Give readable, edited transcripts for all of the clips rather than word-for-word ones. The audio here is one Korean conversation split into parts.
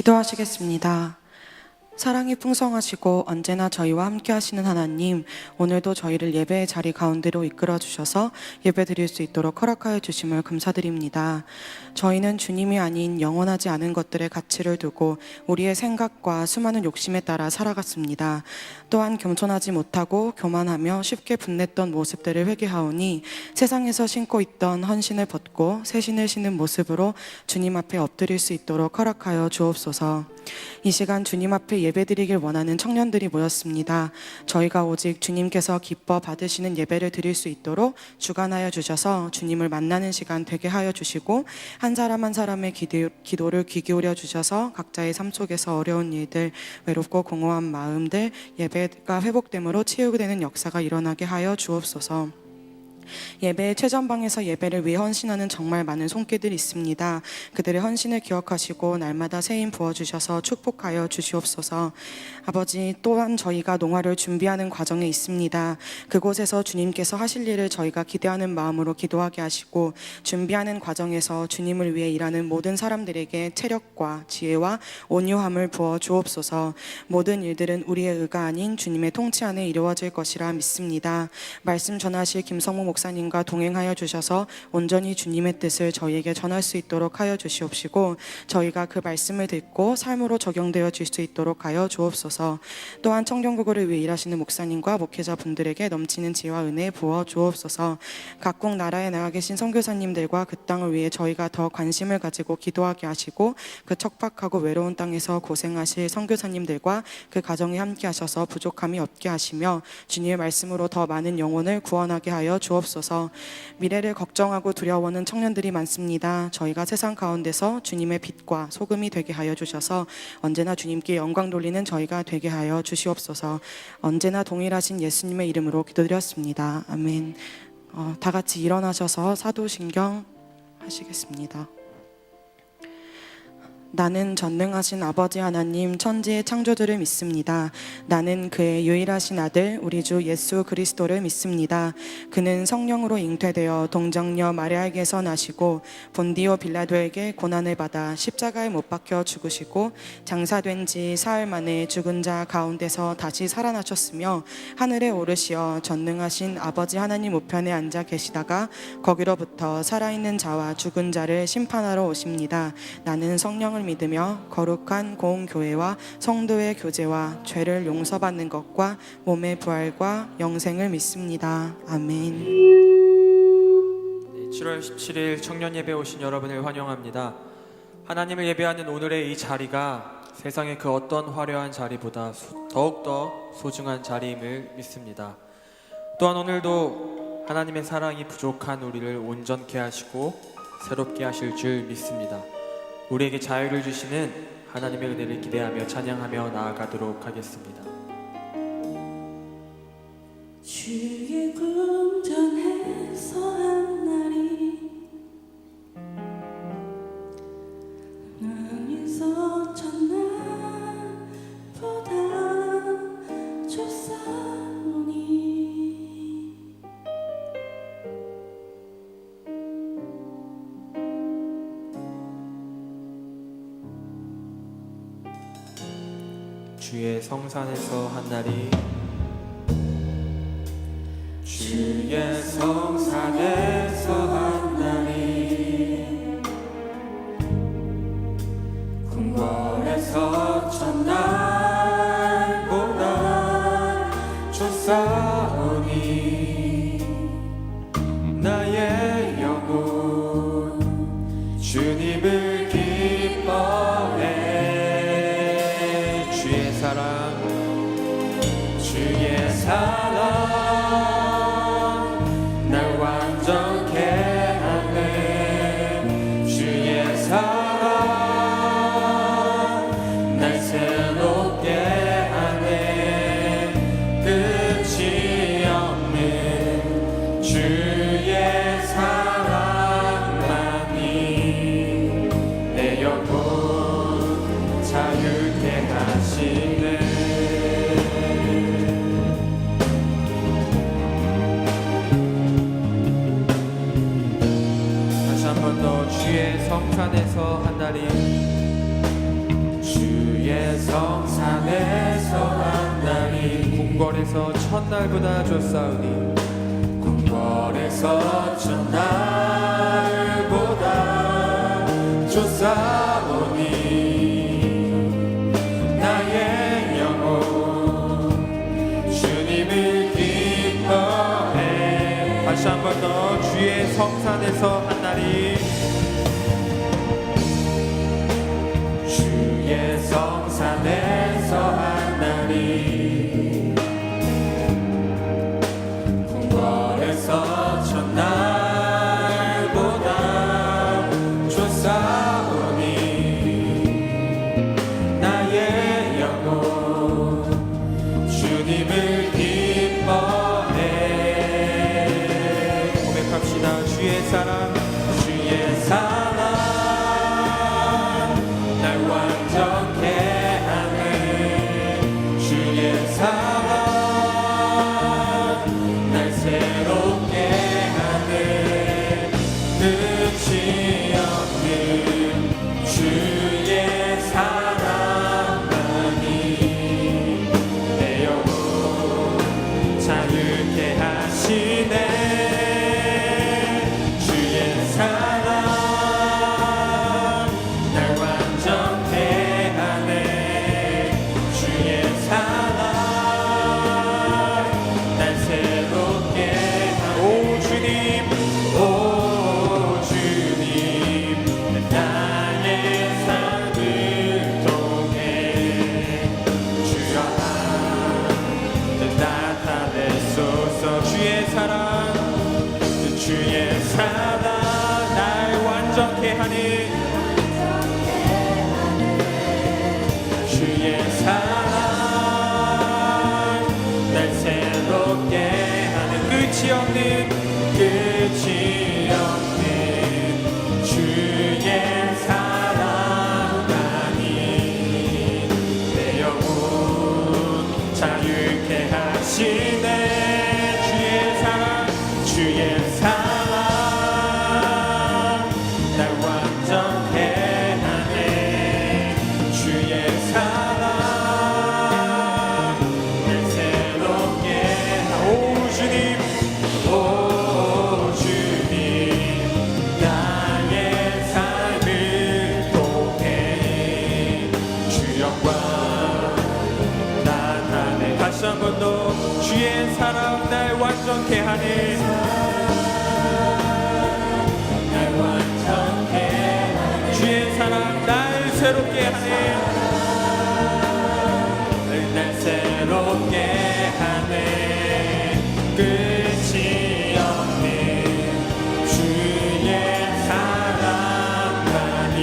기도하시겠습니다. 사랑이 풍성하시고 언제나 저희와 함께 하시는 하나님, 오늘도 저희를 예배의 자리 가운데로 이끌어 주셔서 예배 드릴 수 있도록 허락하여 주심을 감사드립니다. 저희는 주님이 아닌 영원하지 않은 것들의 가치를 두고 우리의 생각과 수많은 욕심에 따라 살아갔습니다. 또한 겸손하지 못하고 교만하며 쉽게 분냈던 모습들을 회개하오니 세상에서 신고 있던 헌신을 벗고 새 신을 신은 모습으로 주님 앞에 엎드릴 수 있도록 허락하여 주옵소서. 이 시간 주님 앞에 예배드리길 원하는 청년들이 모였습니다. 저희가 오직 주님께서 기뻐 받으시는 예배를 드릴 수 있도록 주관하여 주셔서 주님을 만나는 시간 되게 하여 주시고, 한 사람 한 사람의 기도를 귀 기울여 주셔서 각자의 삶 속에서 어려운 일들, 외롭고 공허한 마음들, 예배가 회복됨으로 치유게 되는 역사가 일어나게 하여 주옵소서. 예배의 최전방에서 예배를 위해 헌신하는 정말 많은 손길들이 있습니다. 그들의 헌신을 기억하시고 날마다 새힘 부어주셔서 축복하여 주시옵소서. 아버지, 또한 저희가 농화를 준비하는 과정에 있습니다. 그곳에서 주님께서 하실 일을 저희가 기대하는 마음으로 기도하게 하시고, 준비하는 과정에서 주님을 위해 일하는 모든 사람들에게 체력과 지혜와 온유함을 부어 주옵소서. 모든 일들은 우리의 의가 아닌 주님의 통치 안에 이루어질 것이라 믿습니다. 말씀 전하실 김성무 목사님과 동행하여 주셔서 온전히 주님의 뜻을 저희에게 전할 수 있도록 하여 주시옵시고, 저희가 그 말씀을 듣고 삶으로 적용되어 질 수 있도록 하여 주옵소서. 또한 청정국어를 위해 일하시는 목사님과 목회자분들에게 넘치는 지혜와 은혜 부어 주옵소서. 각국 나라에 나가 계신 선교사님들과 그 땅을 위해 저희가 더 관심을 가지고 기도하게 하시고, 그 척박하고 외로운 땅에서 고생하실 선교사님들과 그 가정에 함께 하셔서 부족함이 없게 하시며 주님의 말씀으로 더 많은 영혼을 구원하게 하여 주옵소서. 미래를 걱정하고 두려워하는 청년들이 많습니다. 저희가 세상 가운데서 주님의 빛과 소금이 되게 하여 주셔서 언제나 주님께 영광 돌리는 저희가 되게 하여 주시옵소서. 언제나 동일하신 예수님의 이름으로 기도드렸습니다. 아멘. 다 같이 일어나셔서 사도신경 하시겠습니다. 나는 전능하신 아버지 하나님 천지의 창조주를 믿습니다. 나는 그의 유일하신 아들 우리 주 예수 그리스도를 믿습니다. 그는 성령으로 잉태되어 동정녀 마리아에게서 나시고 본디오 빌라도에게 고난을 받아 십자가에 못 박혀 죽으시고 장사된 지 사흘 만에 죽은 자 가운데서 다시 살아나셨으며 하늘에 오르시어 전능하신 아버지 하나님 우편에 앉아 계시다가 거기로부터 살아있는 자와 죽은 자를 심판하러 오십니다. 나는 성령을 믿으며 거룩한 공교회와 성도의 교제와 죄를 용서받는 것과 몸의 부활과 영생을 믿습니다. 아멘. 7월 17일 청년 예배 오신 여러분을 환영합니다. 하나님을 예배하는 오늘의 이 자리가 세상의 그 어떤 화려한 자리보다 더욱더 소중한 자리임을 믿습니다. 또한 오늘도 하나님의 사랑이 부족한 우리를 온전케 하시고 새롭게 하실 줄 믿습니다. 우리에게 자유를 주시는 하나님의 은혜를 기대하며 찬양하며 나아가도록 하겠습니다. 주의 궁전에서 한 날이 나에서 첫날보다 좋사오니 주의 성산에서 한 날이 주의 성산에서 한 날이 궁궐에서 첫날보다 좋사오니 나의 영혼 주님을 기뻐해. 주의 사랑 날 완전케 하네. 주의 사랑 날 새롭게 하네. 끝이 없는 주의 사랑만이 내 영혼 자유케 하시네. 주의 성산에서 한 날이 성산에서 한 날이 궁궐에서 첫날보다 좋사오니 궁궐에서 첫날보다 좋사오니 나의 영혼 주님을 기뻐해. 다시 한 번 더 주의 성산에서 한 날이 주의 성산에서 한 날이 궁궐에서 첫날보다 좋사오니 나의 영혼 주님을 기뻐해. 고백합시다. 주의 사랑 주의 사랑 날 완전케 하네. 주의 사랑 날 새롭게 하네. 끝이 없는 주의 사랑만이 내 영혼 자유케 하시네. 주의 사랑 날 완전케 하네. 주의 사랑 날 새롭게 하네. 오 주님 오 주님 나의 삶을 통해 주여 나타내소서. 주의 사랑 주의 사랑 날 완전케 하니 주의 사랑 날 새롭게 하는 끝이 없는 주의 사랑만이 내 영혼 자유케 하시네. 주의 사랑 날 완전케 하네. 주의 사랑 날 새롭게 하오 주님 오 주님 나의 삶을 통해 주 영광 나타내. 다시 한 번 더 주의 사랑 날 완전케 하네. 날 완전케 하네. 주의 사랑 날 새롭게 하네. 날 새롭게 하네. 끝이 없는 주의 사랑만이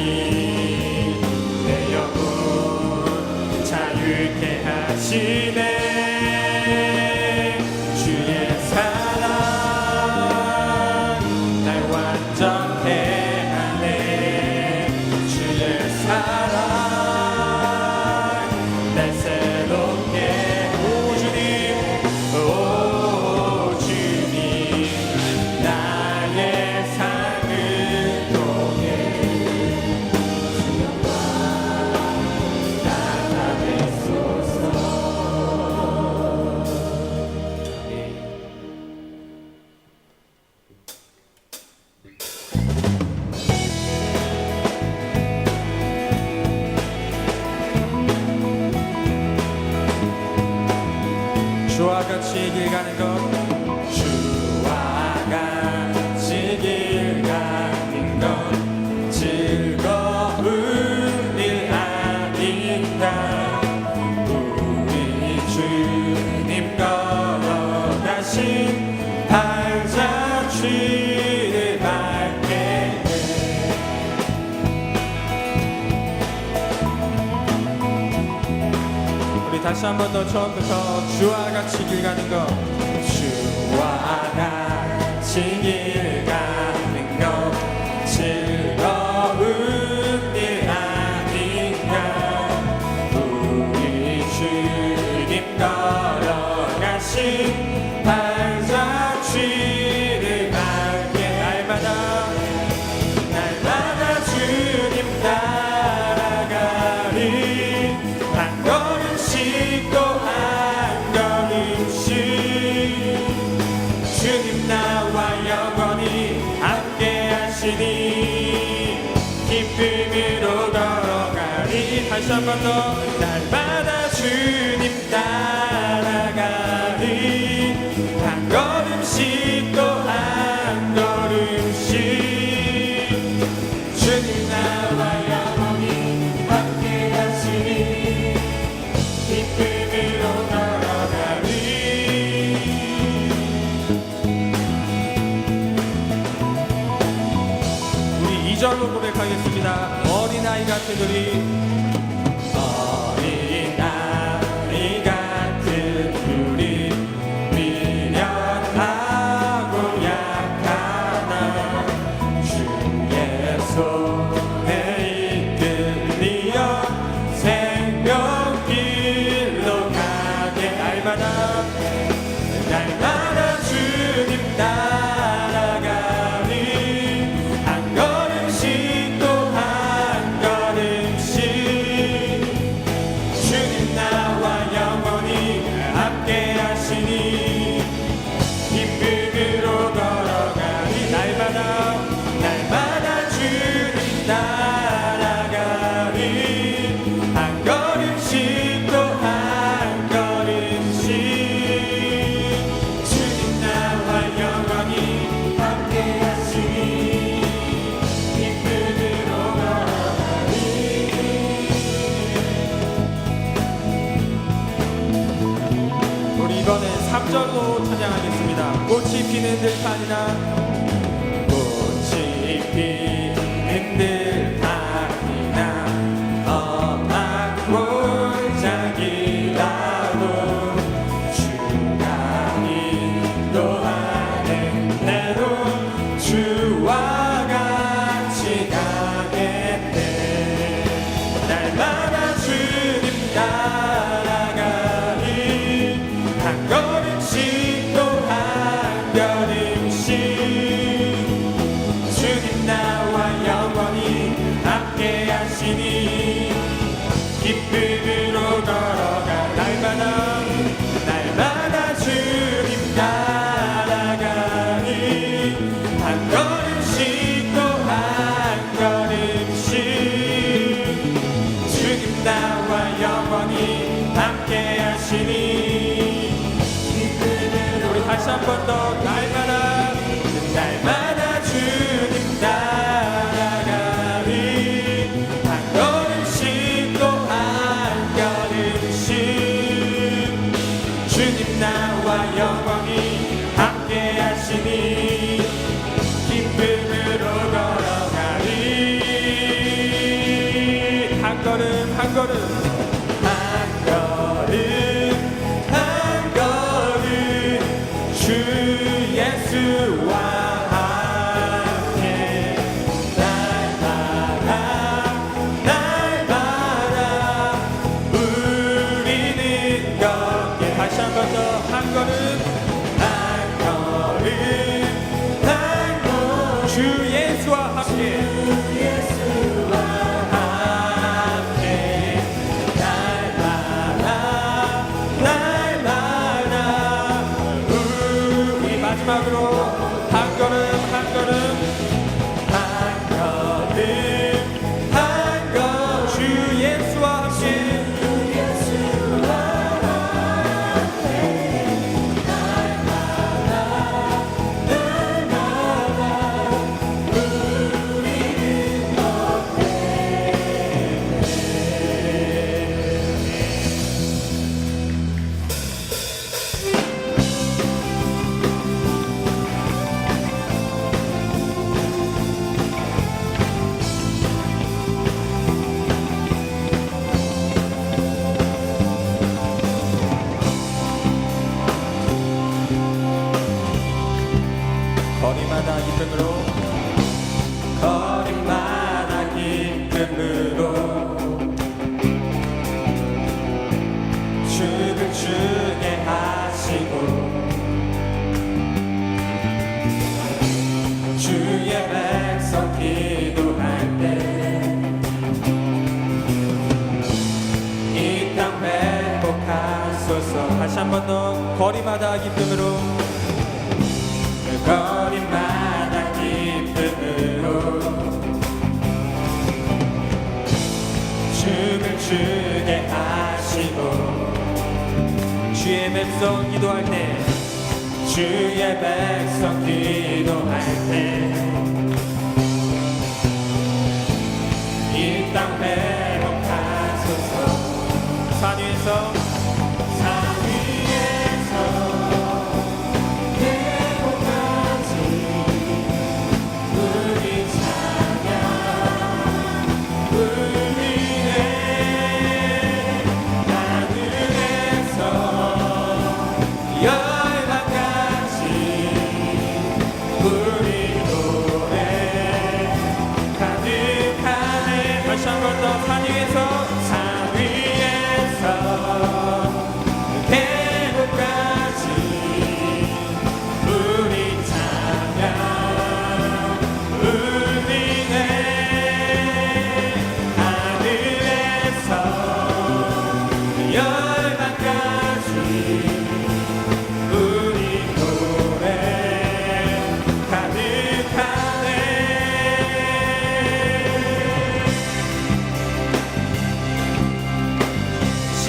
내 영혼 자유케 하시네. 주의 사랑 날 완전케 하네. 주의 사랑 날 새롭게 오 주님 나의 삶을 통해 나타내소서. 주와 같이 길 가는 것 주와 같이 길 가는 것 즐거운 일 아닌가. 우리 주님 걸어가신 발자취를 밟게 우리 다시 한 번 더 처음부터 주와 같이 길 가는 것 주와 같이 길 가는 것 즐거운 일 아닌가. 우리 주님 걸어가신 발자취를 밟게 날마다 주님 따라가리. 주님 나와 영원히 함께 하시니 기쁨으로 걸어가리. 다시 한 번 더 날마다 주님 따라가리. 한 걸음씩 또 한 걸음씩 주님 나와 영원히 함께 하시니 기쁨으로 걸어가리. 우리 2절로 고백하겠습니다. 어린아이 같은 우리. 어린아이 같은 우리 미련하고 약하나 주의 손에 이끌리어 생명길로 가게. 날마다 주님 따라가리. 한 걸음씩 또 한 걸음씩 주님 나와 영원히 함께 하시니 기쁨으로 걸어가리. 날마다 주님 따라가리. 한 걸음씩 또 한 걸음씩 주님 나와 영원히 함께 하시니 기쁨으로 걸어가리. 우리 이번엔 3절로 찬양하겠습니다. 꽃이 피는 들판이나 꽃이 피는 들판이나 험한 골짜기라도 주가 인도하는 대로 주와 같이 가겠네. 날마다 주님 따라가리. 한 걸음씩 또 한 걸음씩 주님 나와 영원히 함께 하시니 기쁨으로 걸어가. 날마다 주님 따라가니 한 걸음씩 또 한 걸음씩 주님 나와 영원히 함께 하시니 우리 다시 한 번 더 날마다 주님 따라가리. 한 걸음씩 또 한 걸음씩 주님 나와 영원히 함께 하시니 기쁨으로 걸어가리. 한 걸음 한 걸음 한 걸음 한 걸음 주 예수와 함께 날마다 우리는 걷게. 다시 한 번 더 한 걸음 한 걸음 한 걸음 주 예수와 함께 날마다 우리 마지막으로 한 걸음 한 걸음 한 걸음 한 걸음 주 예수와 함께 거리마다 기쁨으로 주를 주게 하시고 주의 백성 기도할 때 이 땅 회복하소서. 다시 한 번 더 거리마다 기쁨으로 거리마다 기쁨으로 춤을 추게 하시고 주의 백성 기도할 때 주의 백성 기도할 때 이 땅 회복하소서. 산 위에서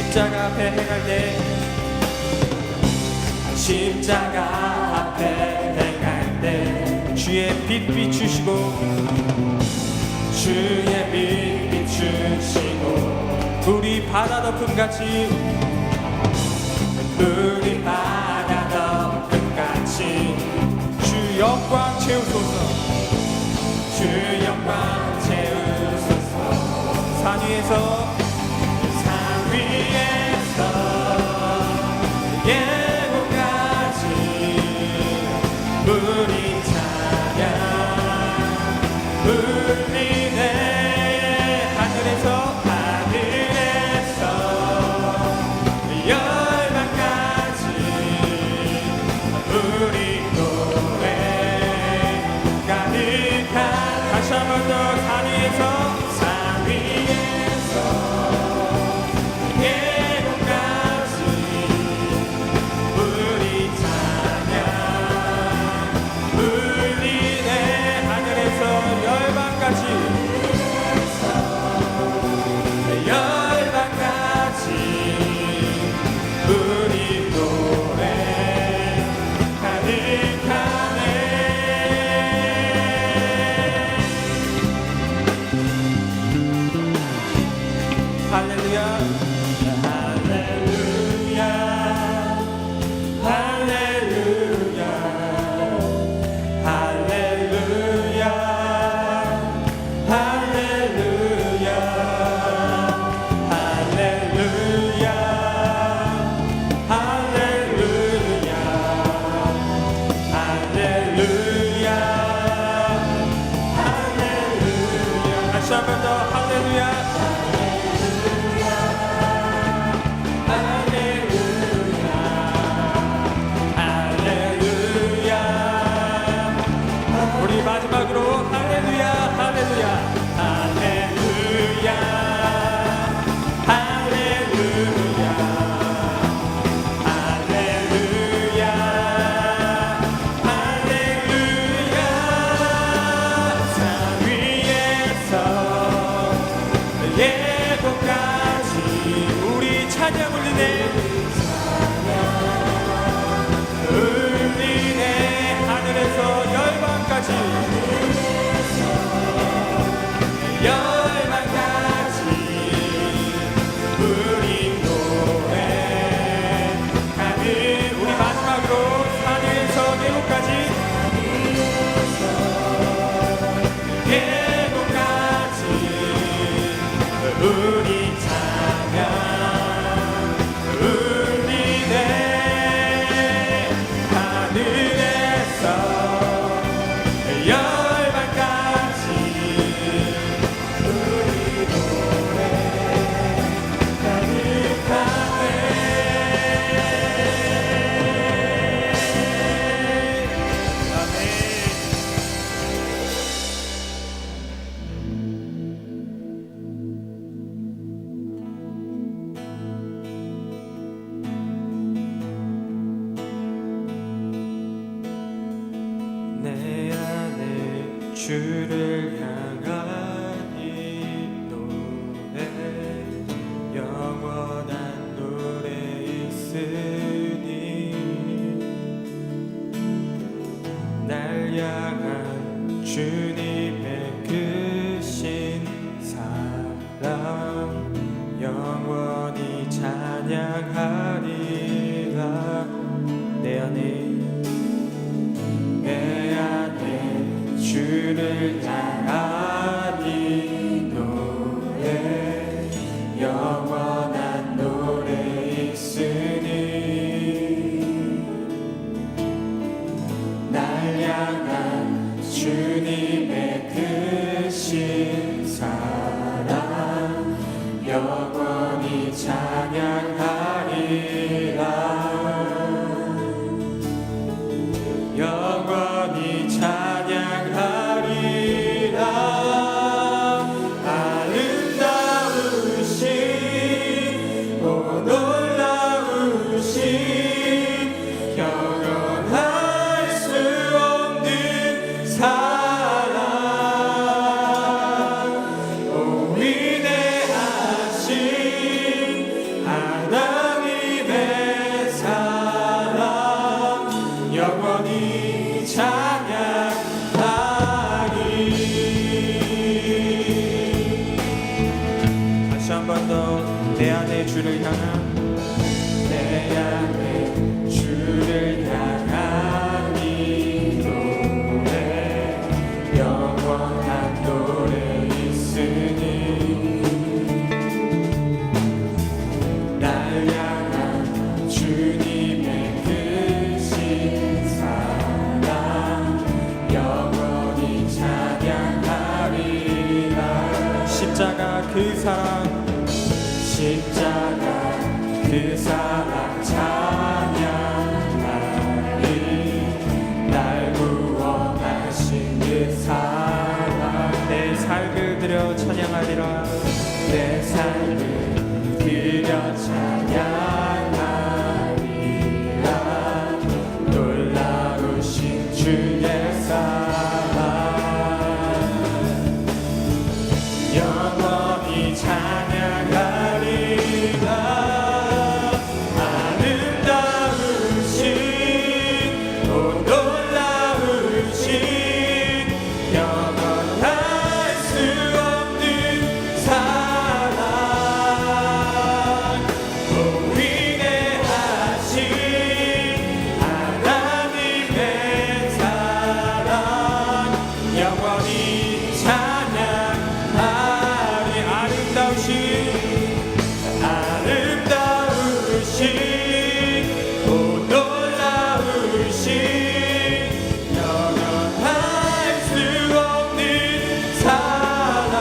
십자가 앞에 행할 때 십자가 앞에 행할 때 주의 빛 비추시고 주의 빛 비추시고 우리 바다 덮음같이 우리 바다 덮음같이 주 영광 채우소서. 주 영광 채우소서. 산 위에서 예고까지 우리 찬양 울리네. 하늘에서 주를 향한 이 노래 영원한 노래 있으니 날 향한 주님의 크신 사랑 영원히 찬양하리라. 내 안에 주를 향한 이 노래 영원한 노래 있으니 날 향한 주님의 크신 사랑 영원히 찬양하리라. 영원히 찬양하리라. 아름다우신 오 놀라우신 경험할 수 없는 사랑 오 위대하신 하나님의 사랑 영원히 찬양하리. 다시 한 번 더 내 안에 주를 향한 내 안에 주를 향한 이 노래 영원한 노래 있으니 날 향한 주님의 크신 사랑 영원히 찬양하리라. 십자가 그 사랑 십자가 그 사랑 찬양하리. 날 구원하신 그 사랑 내 삶을 드려 찬양하리라. 내 삶을 드려 찬양하리라. 놀라우신 주의 사랑 영원히 찬양하리라. 아름다우신 오 놀라우신 영원할 수 없는 사랑 오 위대하신 하나님의 사랑 영원히 찬양하리. 아름다우신 오 놀라우신 영원할 수 없는 사랑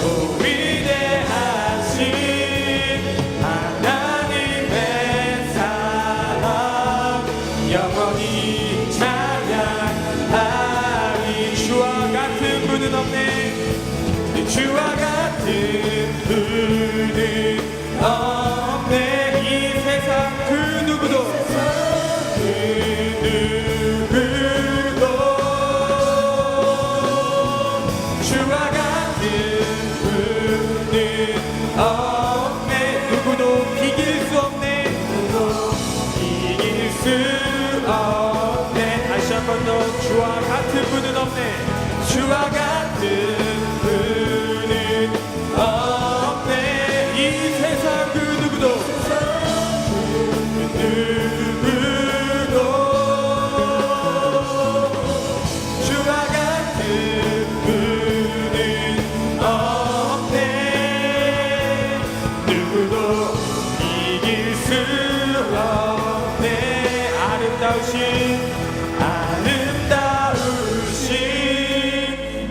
오 위대하신 하나님의 사랑 영원히 찬양하리. 주와 같은 분은 없네. 주와 같은 분은 없네. 이 세상 그 누구도 주와 같은 분은 없네. 누구도 비길 수 없네. 비길 수 없네. 다시 한 번 더 주와 같은 분은 없네. 주와 같은 분은 없네. 이 세상 그 누구도 주와 같은 분은 없네. 누구도 이길 수 없네. 아름다우신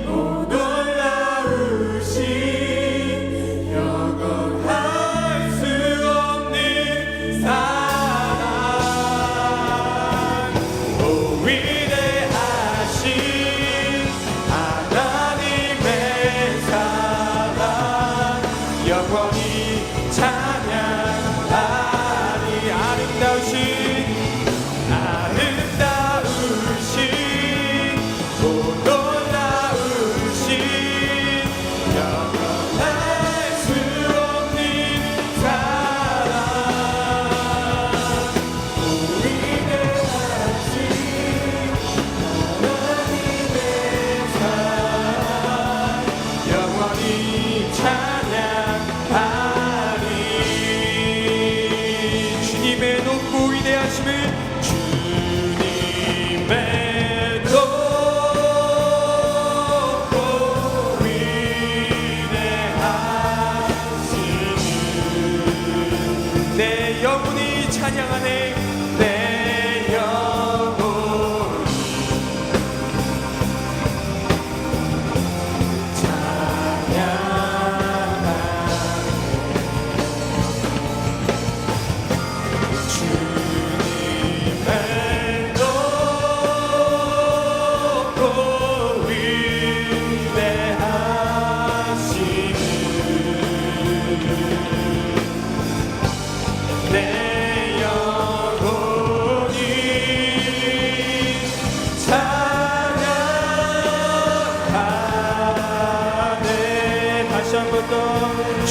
오 놀라우신 영원할 수 없는 사랑 오 위대하신 하나님의 사랑 영원히 찬양하리. 아름다우신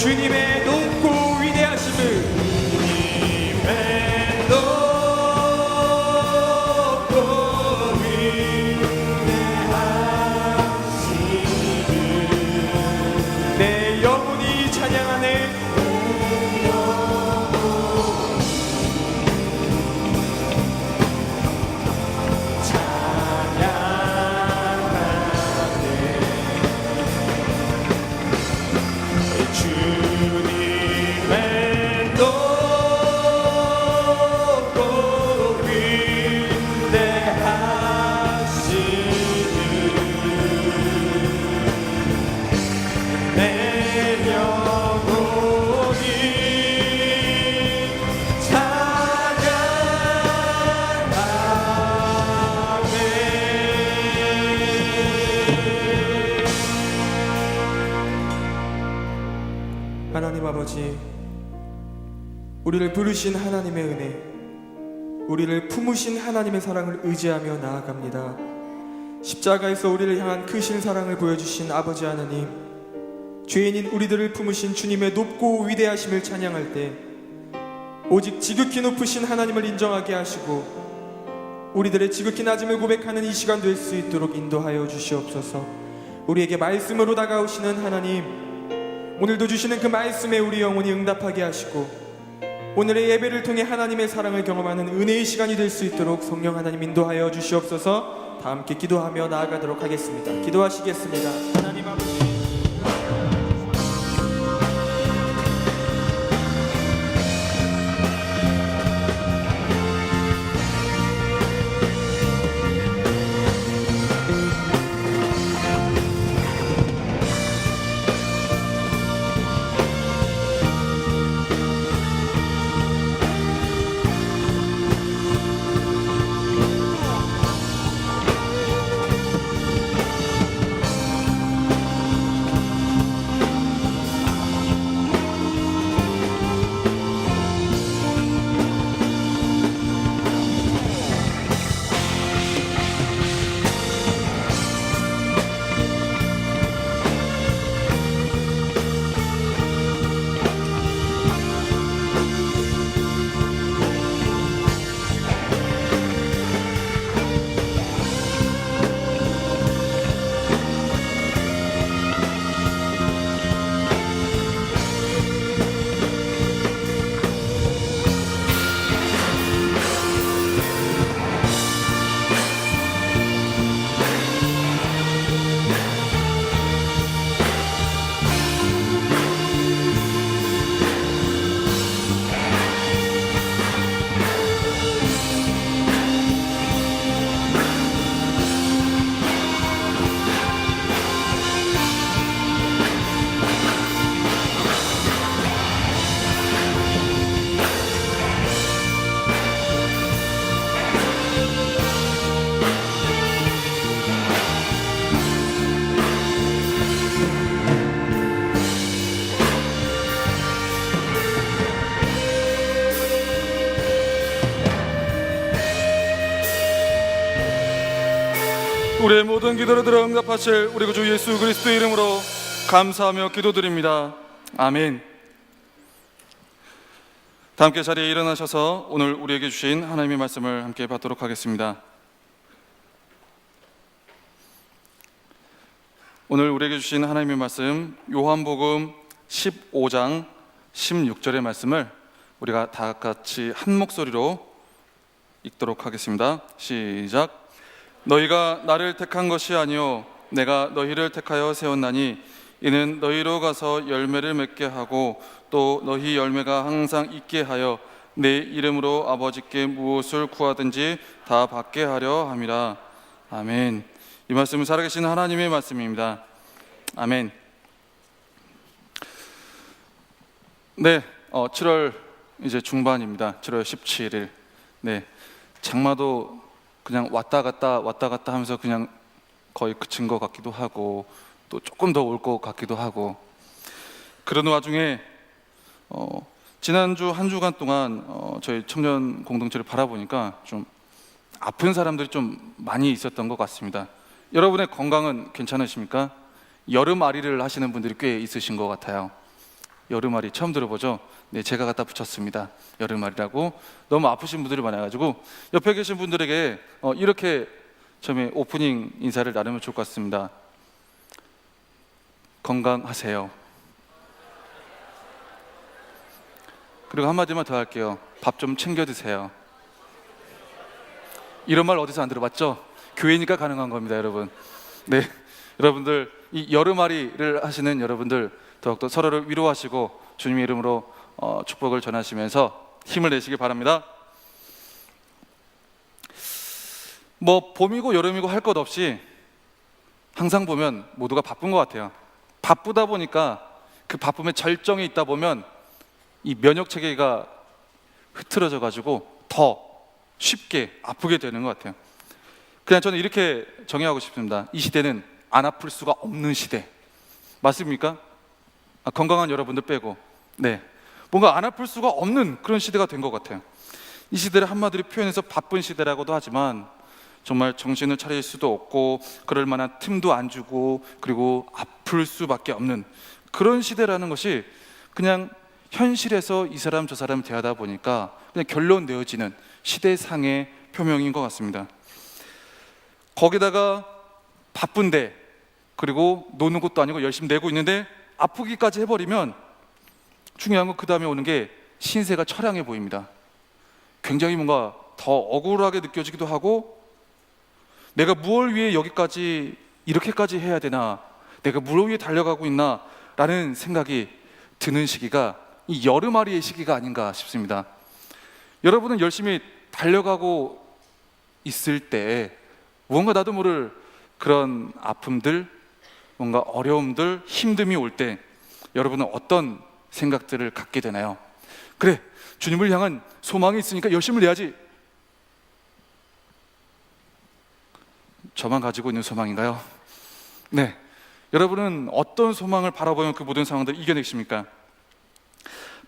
주님의 높고 위대하심을 주님의 높고 위대하심을 내 영혼이 찬양하네. 주님의 높고 위대하심을 내 영혼이 찬양하네. 하나님 아버지, 우리를 부르신 하나님의 은혜, 우리를 품으신 하나님의 사랑을 의지하며 나아갑니다. 십자가에서 우리를 향한 크신 사랑을 보여주신 아버지 하나님, 죄인인 우리들을 품으신 주님의 높고 위대하심을 찬양할 때 오직 지극히 높으신 하나님을 인정하게 하시고 우리들의 지극히 낮음을 고백하는 이 시간 될 수 있도록 인도하여 주시옵소서. 우리에게 말씀으로 다가오시는 하나님, 오늘도 주시는 그 말씀에 우리 영혼이 응답하게 하시고 오늘의 예배를 통해 하나님의 사랑을 경험하는 은혜의 시간이 될 수 있도록 성령 하나님 인도하여 주시옵소서. 다 함께 기도하며 나아가도록 하겠습니다. 기도하시겠습니다. 하나님 아버지, 우리의 모든 기도를 들어 응답하실 우리 구주 예수 그리스도의 이름으로 감사하며 기도드립니다. 아멘. 다 함께 자리에 일어나셔서 오늘 우리에게 주신 하나님의 말씀을 함께 받도록 하겠습니다. 오늘 우리에게 주신 하나님의 말씀, 요한복음 15장 16절의 말씀을 우리가 다 같이 한 목소리로 읽도록 하겠습니다. 시작. 너희가 나를 택한 것이 아니요 내가 너희를 택하여 세웠나니 이는 너희로 가서 열매를 맺게 하고 또 너희 열매가 항상 있게 하여 내 이름으로 아버지께 무엇을 구하든지 다 받게 하려 함이라. 아멘. 이 말씀은 살아계신 하나님의 말씀입니다. 아멘. 네, 7월 이제 중반입니다. 7월 17일. 네, 장마도 그냥 왔다 갔다 하면서 그냥 거의 그친 것 같기도 하고 또 조금 더 올 것 같기도 하고 그런 와중에 지난주 한 주간 동안 저희 청년 공동체를 바라보니까 좀 아픈 사람들이 좀 많이 있었던 것 같습니다. 여러분의 건강은 괜찮으십니까? 여름아리를 하시는 분들이 꽤 있으신 것 같아요. 여름알이 처음 들어보죠? 네, 제가 갖다 붙였습니다. 여름알이라고. 너무 아프신 분들이 많아가지고 옆에 계신 분들에게 이렇게 처음에 오프닝 인사를 나누면 좋을 것 같습니다. 건강하세요. 그리고 한마디만 더 할게요. 밥 좀 챙겨 드세요. 이런 말 어디서 안 들어봤죠? 교회니까 가능한 겁니다, 여러분. 네, 여러분들 이 여름아리를 하시는 여러분들 더욱더 서로를 위로하시고 주님의 이름으로 축복을 전하시면서 힘을 내시기 바랍니다. 뭐 봄이고 여름이고 할 것 없이 항상 보면 모두가 바쁜 것 같아요. 바쁘다 보니까 그 바쁨의 절정에 있다 보면 이 면역 체계가 흐트러져 가지고 더 쉽게 아프게 되는 것 같아요. 그냥 저는 이렇게 정의하고 싶습니다. 이 시대는 안 아플 수가 없는 시대. 맞습니까? 건강한 여러분들 빼고. 네, 뭔가 안 아플 수가 없는 그런 시대가 된 것 같아요. 이 시대를 한마디로 표현해서 바쁜 시대라고도 하지만 정말 정신을 차릴 수도 없고 그럴 만한 틈도 안 주고 그리고 아플 수밖에 없는 그런 시대라는 것이 그냥 현실에서 이 사람 저 사람 대하다 보니까 그냥 결론 내어지는 시대상의 표명인 것 같습니다. 거기다가 바쁜데 그리고 노는 것도 아니고 열심히 내고 있는데 아프기까지 해버리면 중요한 건 그 다음에 오는 게 신세가 처량해 보입니다. 굉장히 뭔가 더 억울하게 느껴지기도 하고 내가 무엇을 위해 여기까지 이렇게까지 해야 되나, 내가 무엇을 위해 달려가고 있나 라는 생각이 드는 시기가 이 여름아리의 시기가 아닌가 싶습니다. 여러분은 열심히 달려가고 있을 때 무언가 나도 모를 그런 아픔들, 뭔가 어려움들, 힘듦이 올 때 여러분은 어떤 생각들을 갖게 되나요? 그래, 주님을 향한 소망이 있으니까 열심을 내야지. 저만 가지고 있는 소망인가요? 네, 여러분은 어떤 소망을 바라보면 그 모든 상황들을 이겨내십니까?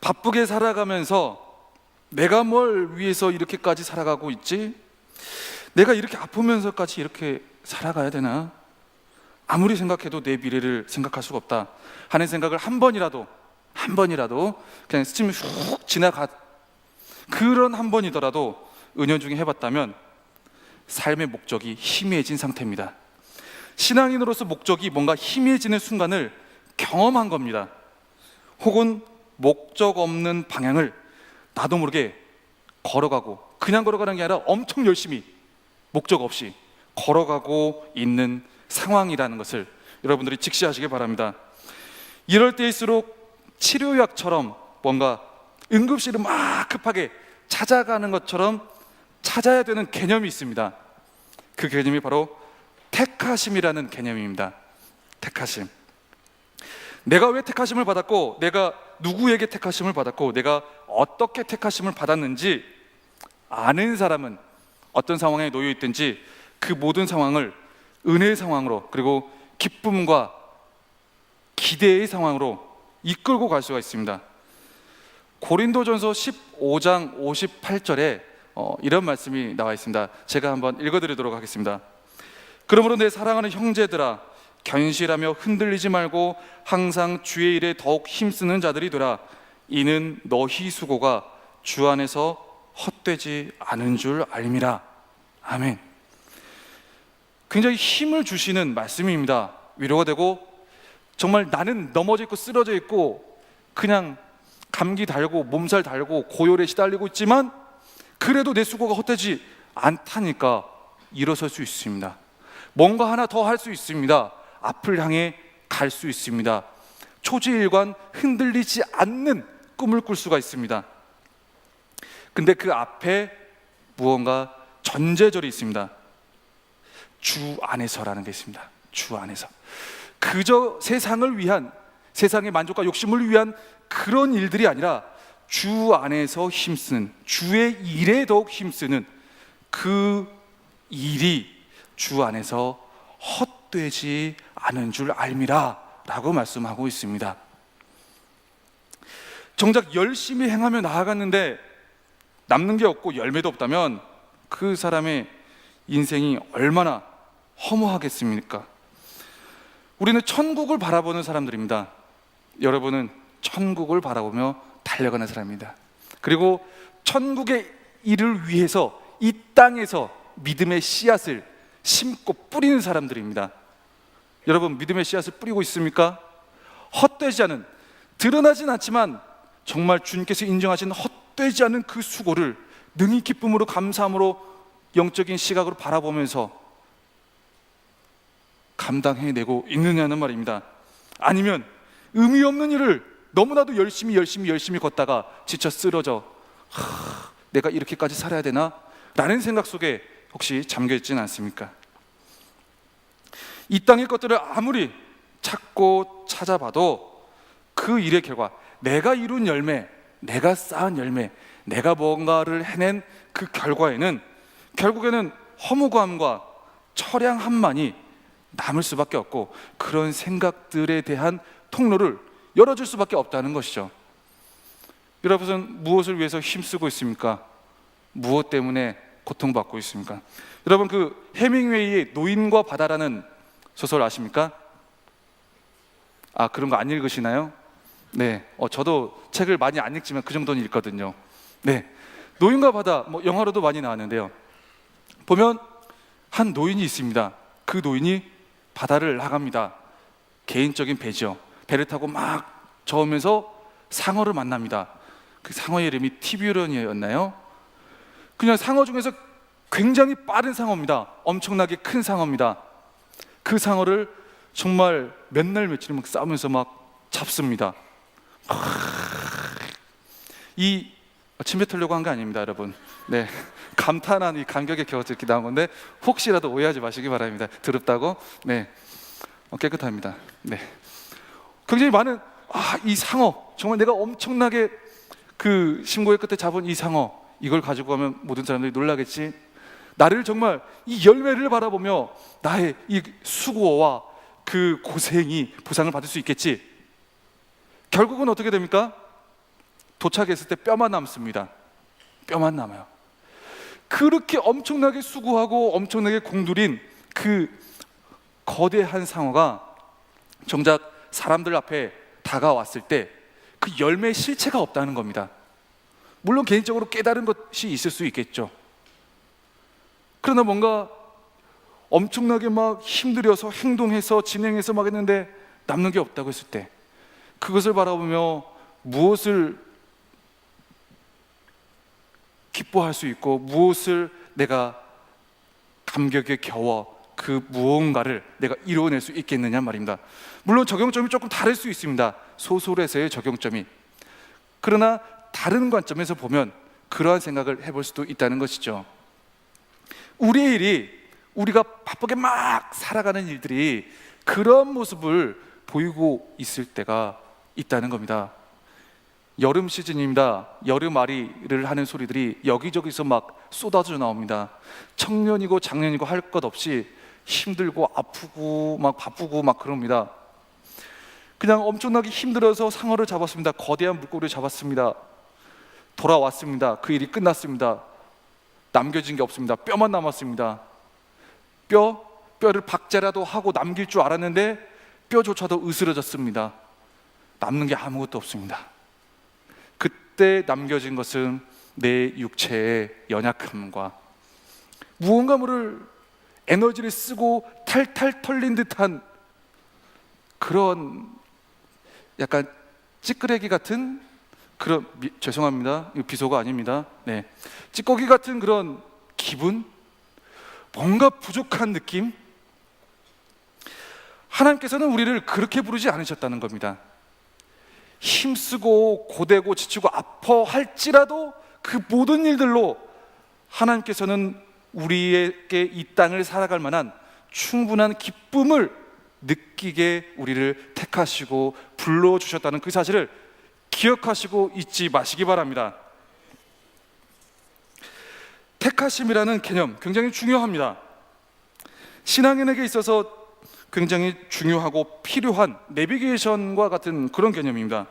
바쁘게 살아가면서 내가 뭘 위해서 이렇게까지 살아가고 있지? 내가 이렇게 아프면서까지 이렇게 살아가야 되나? 아무리 생각해도 내 미래를 생각할 수가 없다 하는 생각을 한 번이라도 그냥 스치면 훅 지나가 그런 한 번이더라도 은연중에 해봤다면 삶의 목적이 희미해진 상태입니다. 신앙인으로서 목적이 뭔가 희미해지는 순간을 경험한 겁니다. 혹은 목적 없는 방향을 나도 모르게 걸어가고, 그냥 걸어가는 게 아니라 엄청 열심히 목적 없이 걸어가고 있는 상황이라는 것을 여러분들이 직시하시기 바랍니다. 이럴 때일수록 치료약처럼 뭔가 응급실을 막 급하게 찾아가는 것처럼 찾아야 되는 개념이 있습니다. 그 개념이 바로 택하심이라는 개념입니다. 택하심. 내가 왜 택하심을 받았고, 내가 누구에게 택하심을 받았고, 내가 어떻게 택하심을 받았는지 아는 사람은 어떤 상황에 놓여 있든지 그 모든 상황을 은혜의 상황으로, 그리고 기쁨과 기대의 상황으로 이끌고 갈 수가 있습니다. 고린도전서 15장 58절에 이런 말씀이 나와 있습니다. 제가 한번 읽어드리도록 하겠습니다. 그러므로 내 사랑하는 형제들아, 견실하며 흔들리지 말고 항상 주의 일에 더욱 힘쓰는 자들이 되라. 이는 너희 수고가 주 안에서 헛되지 않은 줄 알미라. 아멘. 굉장히 힘을 주시는 말씀입니다. 위로가 되고, 정말 나는 넘어져 있고 쓰러져 있고 그냥 감기 달고 몸살 달고 고열에 시달리고 있지만 그래도 내 수고가 헛되지 않다니까 일어설 수 있습니다. 뭔가 하나 더 할 수 있습니다. 앞을 향해 갈 수 있습니다. 초지일관 흔들리지 않는 꿈을 꿀 수가 있습니다. 근데 그 앞에 무언가 전제절이 있습니다. 주 안에서라는 게 있습니다. 주 안에서. 그저 세상을 위한, 세상의 만족과 욕심을 위한 그런 일들이 아니라 주 안에서 힘쓰는, 주의 일에 더욱 힘쓰는 그 일이 주 안에서 헛되지 않은 줄 알미라 라고 말씀하고 있습니다. 정작 열심히 행하며 나아갔는데 남는 게 없고 열매도 없다면 그 사람의 인생이 얼마나 허무하겠습니까? 우리는 천국을 바라보는 사람들입니다. 여러분은 천국을 바라보며 달려가는 사람입니다. 그리고 천국의 일을 위해서 이 땅에서 믿음의 씨앗을 심고 뿌리는 사람들입니다. 여러분, 믿음의 씨앗을 뿌리고 있습니까? 헛되지 않은, 드러나진 않지만 정말 주님께서 인정하신 헛되지 않은 그 수고를 능히 기쁨으로 감사함으로 영적인 시각으로 바라보면서 감당해내고 있느냐는 말입니다. 아니면 의미 없는 일을 너무나도 열심히 걷다가 지쳐 쓰러져 내가 이렇게까지 살아야 되나? 라는 생각 속에 혹시 잠겨있지는 않습니까? 이 땅의 것들을 아무리 찾고 찾아봐도 그 일의 결과, 내가 이룬 열매, 내가 쌓은 열매, 내가 뭔가를 해낸 그 결과에는 결국에는 허무감과 처량함만이 남을 수밖에 없고, 그런 생각들에 대한 통로를 열어줄 수밖에 없다는 것이죠. 여러분은 무엇을 위해서 힘쓰고 있습니까? 무엇 때문에 고통받고 있습니까? 여러분, 그 해밍웨이의 노인과 바다라는 소설 아십니까? 아, 그런 거 안 읽으시나요? 네, 저도 책을 많이 안 읽지만 그 정도는 읽거든요. 네, 노인과 바다, 영화로도 많이 나왔는데요. 보면 한 노인이 있습니다. 그 노인이 바다를 나갑니다. 개인적인 배죠. 배를 타고 막 저으면서 상어를 만납니다. 그 상어의 이름이 티뷰런이었나요? 그냥 상어 중에서 굉장히 빠른 상어입니다. 엄청나게 큰 상어입니다. 그 상어를 정말 몇 날 며칠 막 싸우면서 막 잡습니다. 이 침 뱉으려고 한 게 아닙니다, 여러분. 네, 감탄한 이 감격에 겨워서 이렇게 나온 건데 혹시라도 오해하지 마시기 바랍니다. 더럽다고? 네, 깨끗합니다. 네, 굉장히 많은 이 상어, 정말 내가 엄청나게 그 신고의 끝에 잡은 이 상어, 이걸 가지고 가면 모든 사람들이 놀라겠지. 나를 정말 이 열매를 바라보며 나의 이 수고와 그 고생이 보상을 받을 수 있겠지. 결국은 어떻게 됩니까? 도착했을 때 뼈만 남습니다. 뼈만 남아요. 그렇게 엄청나게 수고하고 엄청나게 공들인 그 거대한 상어가 정작 사람들 앞에 다가왔을 때 그 열매의 실체가 없다는 겁니다. 물론 개인적으로 깨달은 것이 있을 수 있겠죠. 그러나 뭔가 엄청나게 막 힘들여서 행동해서 진행해서 막 했는데 남는 게 없다고 했을 때, 그것을 바라보며 무엇을 기뻐할 수 있고 무엇을 내가 감격에 겨워 그 무언가를 내가 이루어낼 수 있겠느냐 말입니다. 물론 적용점이 조금 다를 수 있습니다. 소설에서의 적용점이. 그러나 다른 관점에서 보면 그러한 생각을 해볼 수도 있다는 것이죠. 우리의 일이, 우리가 바쁘게 막 살아가는 일들이 그런 모습을 보이고 있을 때가 있다는 겁니다. 여름 시즌입니다. 여름아리를 하는 소리들이 여기저기서 막 쏟아져 나옵니다. 청년이고 장년이고 할 것 없이 힘들고 아프고 막 바쁘고 막 그럽니다. 그냥 엄청나게 힘들어서 상어를 잡았습니다. 거대한 물고기를 잡았습니다. 돌아왔습니다. 그 일이 끝났습니다. 남겨진 게 없습니다. 뼈만 남았습니다. 뼈를 박제라도 하고 남길 줄 알았는데 뼈조차도 으스러졌습니다. 남는 게 아무것도 없습니다. 그때 남겨진 것은 내 육체의 연약함과 무언가 모를 에너지를 쓰고 탈탈 털린 듯한 그런 약간 찌끄레기 같은 그런, 죄송합니다, 이거 비속어 아닙니다. 네, 찌꺼기 같은 그런 기분, 뭔가 부족한 느낌. 하나님께서는 우리를 그렇게 부르지 않으셨다는 겁니다. 힘쓰고 고되고 지치고 아파할지라도 그 모든 일들로 하나님께서는 우리에게 이 땅을 살아갈 만한 충분한 기쁨을 느끼게 우리를 택하시고 불러주셨다는 그 사실을 기억하시고 잊지 마시기 바랍니다. 택하심이라는 개념 굉장히 중요합니다. 신앙인에게 있어서 굉장히 중요하고 필요한 내비게이션과 같은 그런 개념입니다.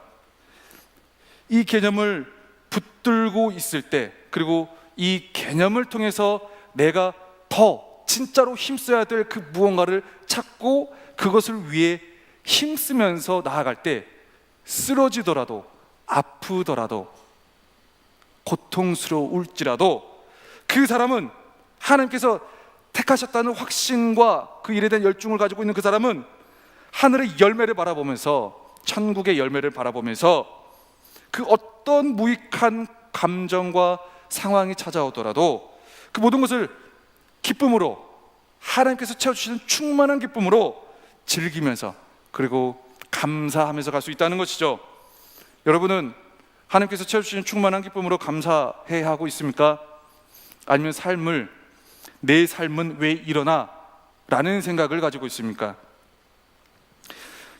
이 개념을 붙들고 있을 때, 그리고 이 개념을 통해서 내가 더 진짜로 힘써야 될 그 무언가를 찾고 그것을 위해 힘쓰면서 나아갈 때 쓰러지더라도, 아프더라도, 고통스러울지라도 그 사람은, 하나님께서 택하셨다는 확신과 그 일에 대한 열중을 가지고 있는 그 사람은 하늘의 열매를 바라보면서, 천국의 열매를 바라보면서 그 어떤 무익한 감정과 상황이 찾아오더라도 그 모든 것을 기쁨으로, 하나님께서 채워주시는 충만한 기쁨으로 즐기면서, 그리고 감사하면서 갈 수 있다는 것이죠. 여러분은 하나님께서 채워주시는 충만한 기쁨으로 감사해 하고 있습니까? 아니면 내 삶은 왜 이러나? 라는 생각을 가지고 있습니까?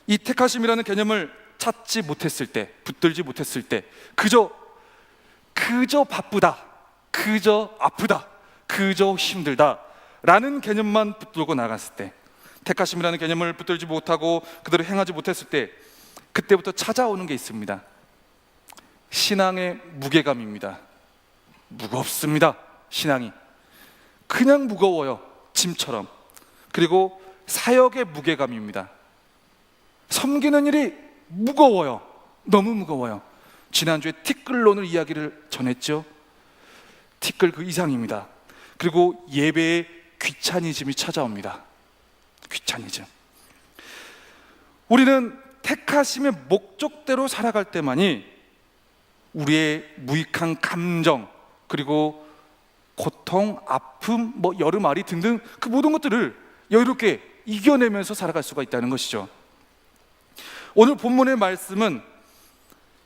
이 택하심이라는 개념을 찾지 못했을 때, 붙들지 못했을 때, 그저 바쁘다, 그저 아프다, 그저 힘들다 라는 개념만 붙들고 나갔을 때, 택하심이라는 개념을 붙들지 못하고 그대로 행하지 못했을 때, 그때부터 찾아오는 게 있습니다. 신앙의 무게감입니다. 무겁습니다. 신앙이 그냥 무거워요, 짐처럼. 그리고 사역의 무게감입니다. 섬기는 일이 무거워요. 너무 무거워요. 지난주에 티끌론을 이야기를 전했죠. 티끌 그 이상입니다. 그리고 예배에 귀차니즘이 찾아옵니다. 귀차니즘. 우리는 택하심의 목적대로 살아갈 때만이 우리의 무익한 감정, 그리고 고통, 아픔, 여름앓이 등등 그 모든 것들을 여유롭게 이겨내면서 살아갈 수가 있다는 것이죠. 오늘 본문의 말씀은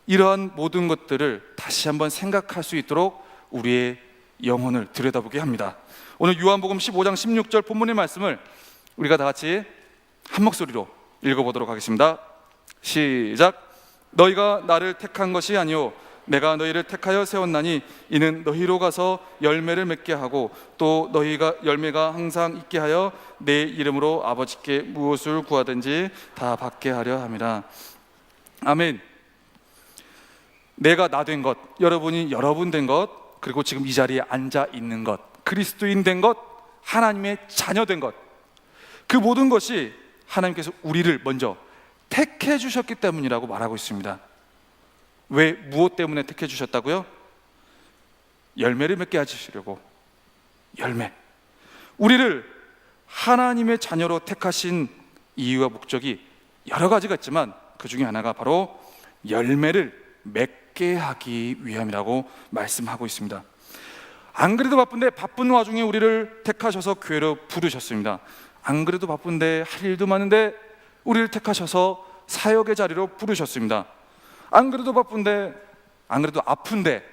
이러한 모든 것들을 다시 한번 생각할 수 있도록 우리의 영혼을 들여다보게 합니다. 오늘 요한복음 15장 16절 본문의 말씀을 우리가 다 같이 한 목소리로 읽어보도록 하겠습니다. 시작. 너희가 나를 택한 것이 아니요 내가 너희를 택하여 세웠나니 이는 너희로 가서 열매를 맺게 하고 또 너희가 열매가 항상 있게 하여 내 이름으로 아버지께 무엇을 구하든지 다 받게 하려 함이라. 아멘. 내가 나 된 것, 여러분이 여러분 된 것, 그리고 지금 이 자리에 앉아 있는 것, 그리스도인 된 것, 하나님의 자녀 된 것, 그 모든 것이 하나님께서 우리를 먼저 택해 주셨기 때문이라고 말하고 있습니다. 왜, 무엇 때문에 택해 주셨다고요? 열매를 맺게 해주시려고. 열매. 우리를 하나님의 자녀로 택하신 이유와 목적이 여러 가지가 있지만 그 중에 하나가 바로 열매를 맺게 하기 위함이라고 말씀하고 있습니다. 안 그래도 바쁜데 바쁜 와중에 우리를 택하셔서 교회로 부르셨습니다. 안 그래도 바쁜데 할 일도 많은데 우리를 택하셔서 사역의 자리로 부르셨습니다. 안 그래도 바쁜데, 안 그래도 아픈데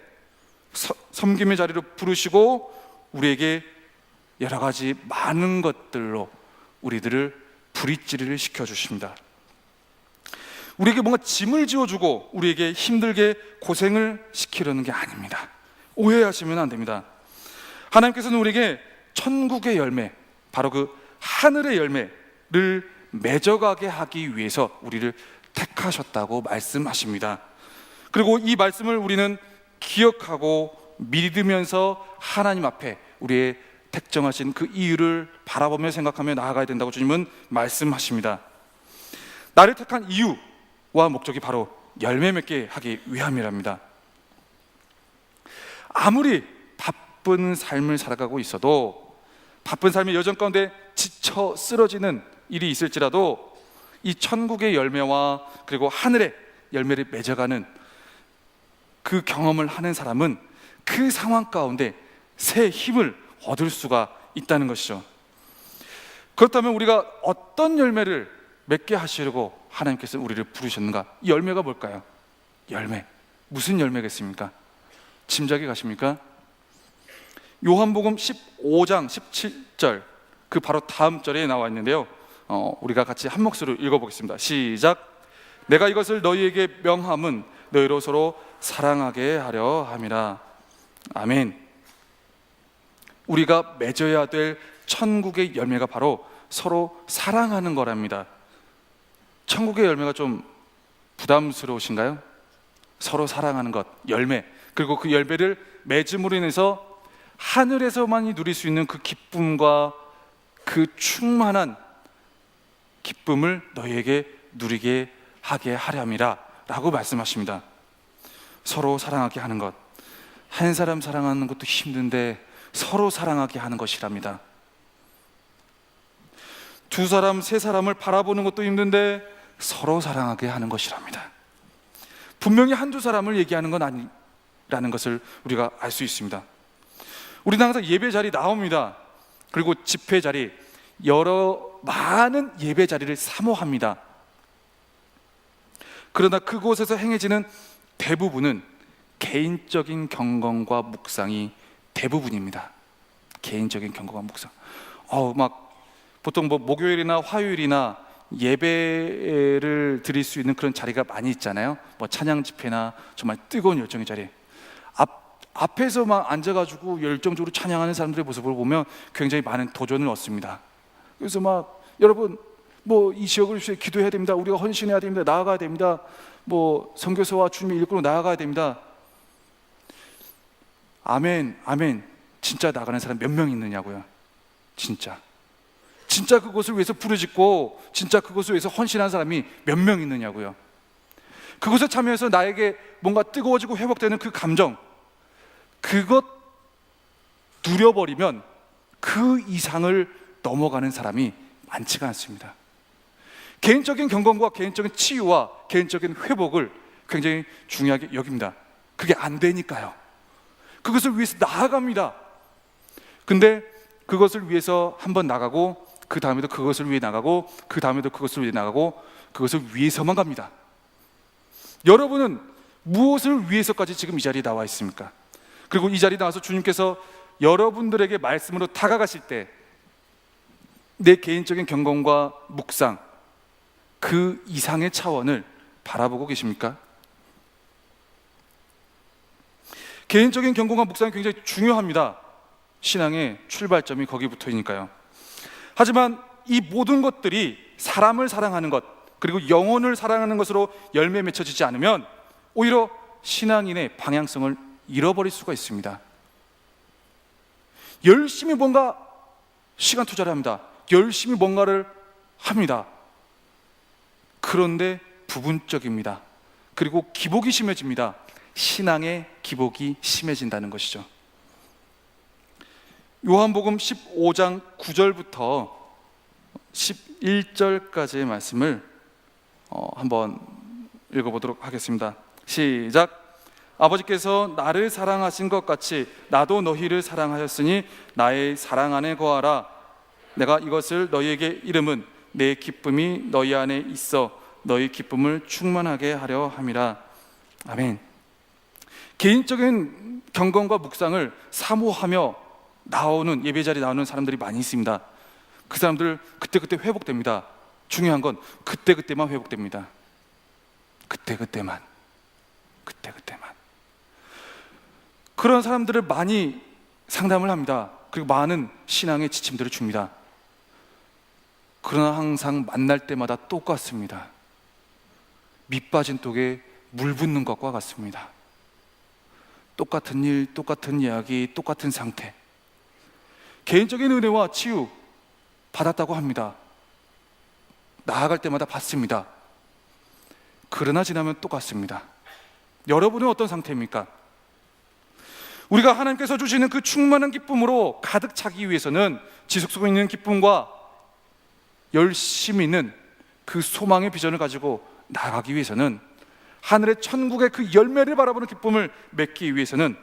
섬김의 자리로 부르시고 우리에게 여러 가지 많은 것들로 우리들을 부리찌리를 시켜주십니다. 우리에게 뭔가 짐을 지어주고 우리에게 힘들게 고생을 시키려는 게 아닙니다. 오해하시면 안 됩니다. 하나님께서는 우리에게 천국의 열매, 바로 그 하늘의 열매를 맺어가게 하기 위해서 우리를 택하셨다고 말씀하십니다. 그리고 이 말씀을 우리는 기억하고 믿으면서 하나님 앞에 우리의 택정하신 그 이유를 바라보며 생각하며 나아가야 된다고 주님은 말씀하십니다. 나를 택한 이유와 목적이 바로 열매 맺게 하기 위함이랍니다. 아무리 바쁜 삶을 살아가고 있어도, 바쁜 삶의 여정 가운데 지쳐 쓰러지는 일이 있을지라도 이 천국의 열매와 그리고 하늘의 열매를 맺어가는 그 경험을 하는 사람은 그 상황 가운데 새 힘을 얻을 수가 있다는 것이죠. 그렇다면 우리가 어떤 열매를 맺게 하시려고 하나님께서 우리를 부르셨는가? 이 열매가 뭘까요? 열매. 무슨 열매겠습니까? 짐작이 가십니까? 요한복음 15장 17절 그 바로 다음 절에 나와 있는데요, 우리가 같이 한 목소리로 읽어보겠습니다. 시작. 내가 이것을 너희에게 명함은 너희로 서로 사랑하게 하려 함이라. 아멘. 우리가 맺어야 될 천국의 열매가 바로 서로 사랑하는 거랍니다. 천국의 열매가 좀 부담스러우신가요? 서로 사랑하는 것, 열매, 그리고 그 열매를 맺음으로 인해서 하늘에서만이 누릴 수 있는 그 기쁨과 그 충만한 기쁨을 너희에게 누리게 하게 하렴이라 라고 말씀하십니다. 서로 사랑하게 하는 것, 한 사람 사랑하는 것도 힘든데 서로 사랑하게 하는 것이랍니다. 두 사람, 세 사람을 바라보는 것도 힘든데 서로 사랑하게 하는 것이랍니다. 분명히 한두 사람을 얘기하는 건 아니라는 것을 우리가 알 수 있습니다. 우리는 항상 예배 자리 나옵니다. 그리고 집회 자리, 많은 예배 자리를 사모합니다. 그러나 그곳에서 행해지는 대부분은 개인적인 경건과 묵상이 대부분입니다. 개인적인 경건과 묵상. 보통 목요일이나 화요일이나 예배를 드릴 수 있는 그런 자리가 많이 있잖아요. 찬양 집회나 정말 뜨거운 열정의 자리. 앞에서 막 앉아가지고 열정적으로 찬양하는 사람들의 모습을 보면 굉장히 많은 도전을 얻습니다. 그래서 여러분 이 지역을 위해 기도해야 됩니다. 우리가 헌신해야 됩니다. 나아가야 됩니다. 선교사와 주님의 일꾼으로 나아가야 됩니다. 아멘, 아멘. 진짜 나가는 사람 몇 명 있느냐고요. 진짜 그것을 위해서 부르짖고 진짜 그것을 위해서 헌신한 사람이 몇 명 있느냐고요. 그것에 참여해서 나에게 뭔가 뜨거워지고 회복되는 그 감정, 그것 누려버리면 그 이상을 넘어가는 사람이 많지가 않습니다. 개인적인 경건과 개인적인 치유와 개인적인 회복을 굉장히 중요하게 여깁니다. 그게 안 되니까요. 그것을 위해서 나아갑니다. 근데 그것을 위해서 한번 나가고 그 다음에도 그것을 위해 나가고 그 다음에도 그것을 위해 나가고 그것을 위해서만 갑니다. 여러분은 무엇을 위해서까지 지금 이 자리에 나와 있습니까? 그리고 이 자리에 나와서 주님께서 여러분들에게 말씀으로 다가가실 때 내 개인적인 경건과 묵상, 그 이상의 차원을 바라보고 계십니까? 개인적인 경건과 묵상이 굉장히 중요합니다. 신앙의 출발점이 거기부터이니까요. 하지만 이 모든 것들이 사람을 사랑하는 것, 그리고 영혼을 사랑하는 것으로 열매 맺혀지지 않으면 오히려 신앙인의 방향성을 잃어버릴 수가 있습니다. 열심히 뭔가 시간 투자를 합니다. 열심히 뭔가를 합니다. 그런데 부분적입니다. 그리고 기복이 심해집니다. 신앙의 기복이 심해진다는 것이죠. 요한복음 15장 9절부터 11절까지의 말씀을 한번 읽어보도록 하겠습니다. 시작. 아버지께서 나를 사랑하신 것 같이 나도 너희를 사랑하였으니 나의 사랑 안에 거하라. 내가 이것을 너희에게 이름은 내 기쁨이 너희 안에 있어 너희 기쁨을 충만하게 하려 함이라. 아멘. 개인적인 경건과 묵상을 사모하며 나오는 예배 자리에 나오는 사람들이 많이 있습니다. 그 사람들 그때그때 회복됩니다. 중요한 건 그때그때만 회복됩니다. 그때그때만. 그런 사람들을 많이 상담을 합니다. 그리고 많은 신앙의 지침들을 줍니다. 그러나 항상 만날 때마다 똑같습니다. 밑 빠진 독에 물 붓는 것과 같습니다. 똑같은 일, 똑같은 이야기, 똑같은 상태. 개인적인 은혜와 치유 받았다고 합니다. 나아갈 때마다 받습니다. 그러나 지나면 똑같습니다. 여러분은 어떤 상태입니까? 우리가 하나님께서 주시는 그 충만한 기쁨으로 가득 차기 위해서는 지속성 있는 기쁨과 열심히 있는 그 소망의 비전을 가지고 나아가기 위해서는 하늘의 천국의 그 열매를 바라보는 기쁨을 맺기 위해서는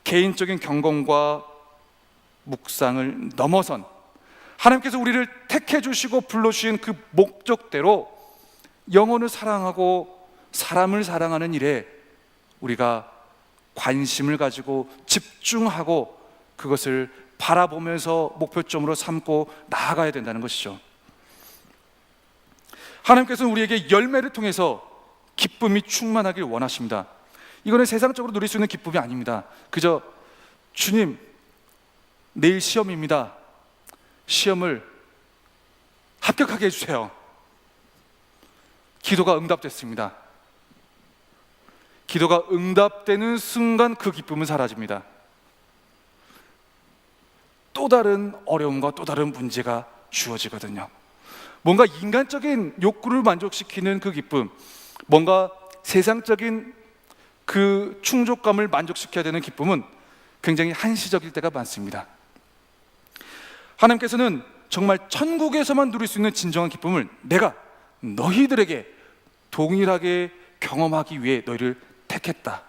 개인적인 경건과 묵상을 넘어선 하나님께서 우리를 택해 주시고 불러주신 그 목적대로 영혼을 사랑하고 사람을 사랑하는 일에 우리가 관심을 가지고 집중하고 그것을 바라보면서 목표점으로 삼고 나아가야 된다는 것이죠. 하나님께서는 우리에게 열매를 통해서 기쁨이 충만하길 원하십니다. 이거는 세상적으로 누릴 수 있는 기쁨이 아닙니다. 그저 주님, 내일 시험입니다. 시험을 합격하게 해주세요. 기도가 응답됐습니다. 기도가 응답되는 순간 그 기쁨은 사라집니다. 또 다른 어려움과 또 다른 문제가 주어지거든요. 뭔가 인간적인 욕구를 만족시키는 그 기쁨, 뭔가 세상적인 그 충족감을 만족시켜야 되는 기쁨은 굉장히 한시적일 때가 많습니다. 하나님께서는 정말 천국에서만 누릴 수 있는 진정한 기쁨을 내가 너희들에게 동일하게 경험하기 위해 너희를 택했다.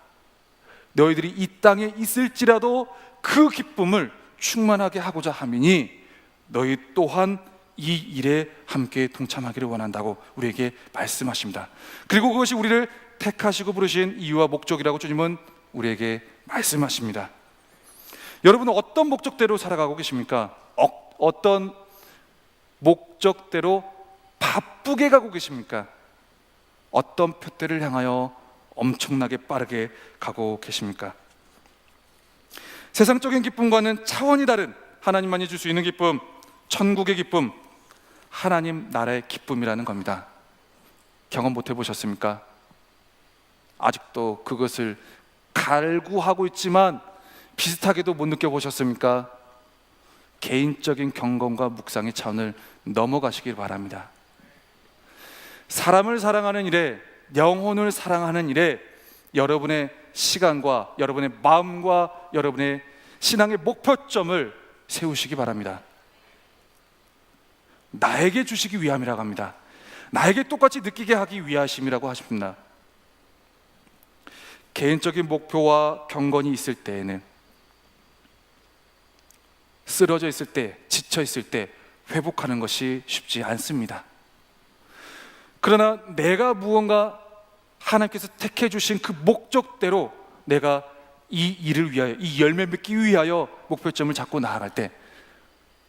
너희들이 이 땅에 있을지라도 그 기쁨을 충만하게 하고자 함이니 너희 또한 이 일에 함께 동참하기를 원한다고 우리에게 말씀하십니다. 그리고 그것이 우리를 택하시고 부르신 이유와 목적이라고 주님은 우리에게 말씀하십니다. 여러분은 어떤 목적대로 살아가고 계십니까? 어떤 목적대로 바쁘게 가고 계십니까? 어떤 표대를 향하여 엄청나게 빠르게 가고 계십니까? 세상적인 기쁨과는 차원이 다른 하나님만이 줄 수 있는 기쁨, 천국의 기쁨, 하나님 나라의 기쁨이라는 겁니다. 경험 못 해보셨습니까? 아직도 그것을 갈구하고 있지만 비슷하게도 못 느껴보셨습니까? 개인적인 경험과 묵상의 차원을 넘어가시길 바랍니다. 사람을 사랑하는 일에, 영혼을 사랑하는 일에 여러분의 시간과 여러분의 마음과 여러분의 신앙의 목표점을 세우시기 바랍니다. 나에게 주시기 위함이라고 합니다. 나에게 똑같이 느끼게 하기 위하심이라고 하십니다. 개인적인 목표와 경건이 있을 때에는, 쓰러져 있을 때, 지쳐 있을 때 회복하는 것이 쉽지 않습니다. 그러나 내가 무언가 하나님께서 택해 주신 그 목적대로 내가 이 일을 위하여, 이 열매 맺기 위하여 목표점을 잡고 나아갈 때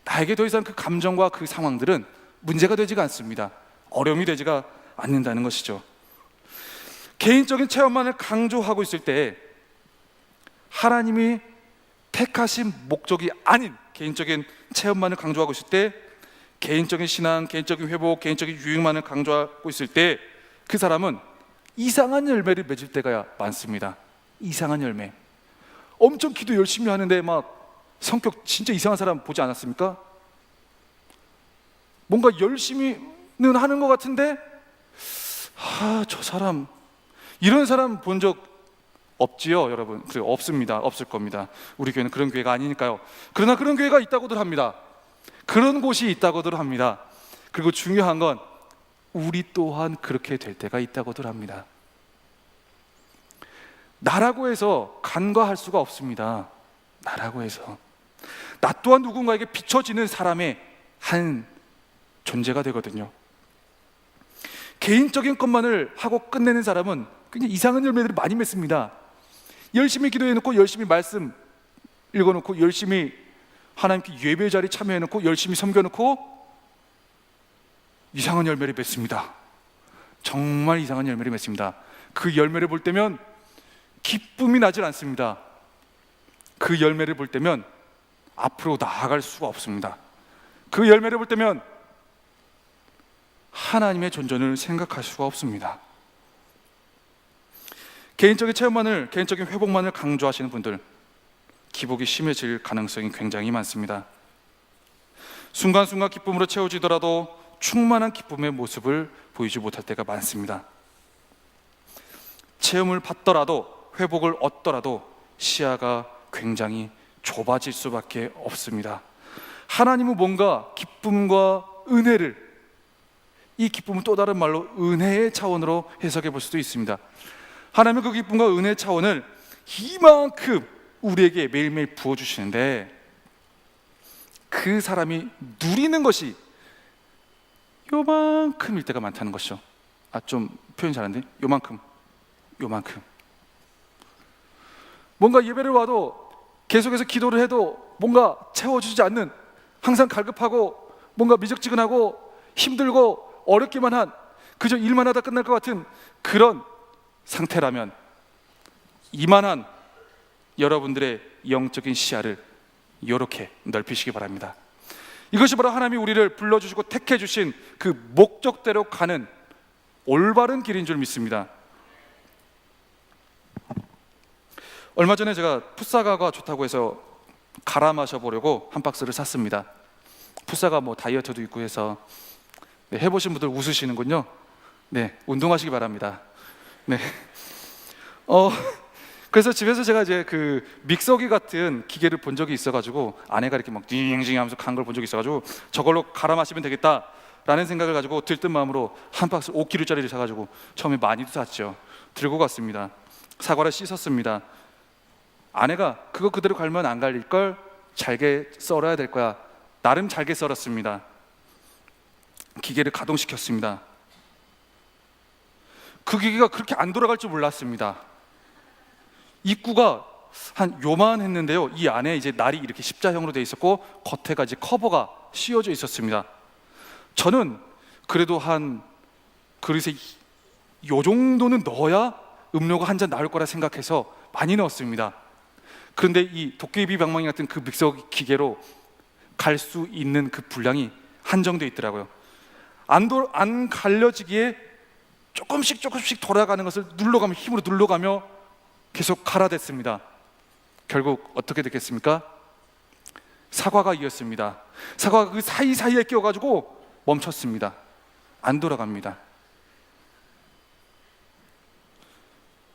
나에게 더 이상 그 감정과 그 상황들은 문제가 되지가 않습니다. 어려움이 되지가 않는다는 것이죠. 개인적인 체험만을 강조하고 있을 때 하나님이 택하신 목적이 아닌 개인적인 체험만을 강조하고 있을 때, 개인적인 신앙, 개인적인 회복, 개인적인 유익만을 강조하고 있을 때 그 사람은 이상한 열매를 맺을 때가 많습니다. 이상한 열매. 엄청 기도 열심히 하는데 막 성격 진짜 이상한 사람 보지 않았습니까? 뭔가 열심히는 하는 것 같은데 저 사람, 이런 사람 본 적 없지요, 여러분? 그래, 없습니다. 없을 겁니다. 우리 교회는 그런 교회가 아니니까요. 그러나 그런 교회가 있다고들 합니다. 그런 곳이 있다고들 합니다. 그리고 중요한 건 우리 또한 그렇게 될 때가 있다고들 합니다. 나라고 해서 간과할 수가 없습니다. 나라고 해서 나 또한 누군가에게 비춰지는 사람의 한 존재가 되거든요. 개인적인 것만을 하고 끝내는 사람은 굉장히 이상한 열매들을 많이 맺습니다. 열심히 기도해놓고, 열심히 말씀 읽어놓고, 열심히 하나님께 예배 자리 참여해놓고, 열심히 섬겨놓고 이상한 열매를 맺습니다. 정말 이상한 열매를 맺습니다. 그 열매를 볼 때면 기쁨이 나질 않습니다. 그 열매를 볼 때면 앞으로 나아갈 수가 없습니다. 그 열매를 볼 때면 하나님의 존재를 생각할 수가 없습니다. 개인적인 체험만을, 개인적인 회복만을 강조하시는 분들, 기복이 심해질 가능성이 굉장히 많습니다. 순간순간 기쁨으로 채워지더라도 충만한 기쁨의 모습을 보이지 못할 때가 많습니다. 체험을 받더라도, 회복을 얻더라도 시야가 굉장히 좁아질 수밖에 없습니다. 하나님은 뭔가 기쁨과 은혜를, 이 기쁨은 또 다른 말로 은혜의 차원으로 해석해 볼 수도 있습니다. 하나님은 그 기쁨과 은혜의 차원을 이만큼 우리에게 매일매일 부어주시는데 그 사람이 누리는 것이 요만큼일 때가 많다는 것이죠. 좀 표현 잘하는데, 요만큼. 뭔가 예배를 와도 계속해서 기도를 해도 뭔가 채워주지 않는, 항상 갈급하고 뭔가 미적지근하고 힘들고 어렵기만 한, 그저 일만 하다 끝날 것 같은 그런 상태라면 이만한 여러분들의 영적인 시야를 이렇게 넓히시기 바랍니다. 이것이 바로 하나님이 우리를 불러주시고 택해주신 그 목적대로 가는 올바른 길인 줄 믿습니다. 얼마 전에 제가 풋사과가 좋다고 해서 갈아 마셔보려고 한 박스를 샀습니다. 풋사과 다이어트도 있고 해서 해보신 분들 웃으시는군요. 네, 운동하시기 바랍니다. 네. 그래서 집에서 제가 이제 그 믹서기 같은 기계를 본 적이 있어가지고 아내가 이렇게 막 징징 하면서 간 걸 본 적이 있어가지고 저걸로 갈아 마시면 되겠다라는 생각을 가지고 들뜬 마음으로 한 박스 5kg짜리를 사가지고 처음에 많이도 샀죠. 들고 갔습니다. 사과를 씻었습니다. 아내가 그거 그대로 갈면 안 갈릴 걸, 잘게 썰어야 될 거야. 나름 잘게 썰었습니다. 기계를 가동시켰습니다. 그 기계가 그렇게 안 돌아갈 줄 몰랐습니다. 입구가 한 요만했는데요. 이 안에 이제 날이 이렇게 십자형으로 돼 있었고 겉에가 이제 커버가 씌워져 있었습니다. 저는 그래도 한 그릇에 요 정도는 넣어야 음료가 한 잔 나올 거라 생각해서 많이 넣었습니다. 그런데 이 도깨비 방망이 같은 그 믹서 기계로 갈 수 있는 그 분량이 한정돼 있더라고요. 안 갈려지기에 조금씩 돌아가는 것을 눌러가며 힘으로 눌러가며 계속 갈아댔습니다. 결국 어떻게 됐겠습니까? 사과가 이었습니다. 사과가 그 사이사이에 끼어가지고 멈췄습니다. 안 돌아갑니다.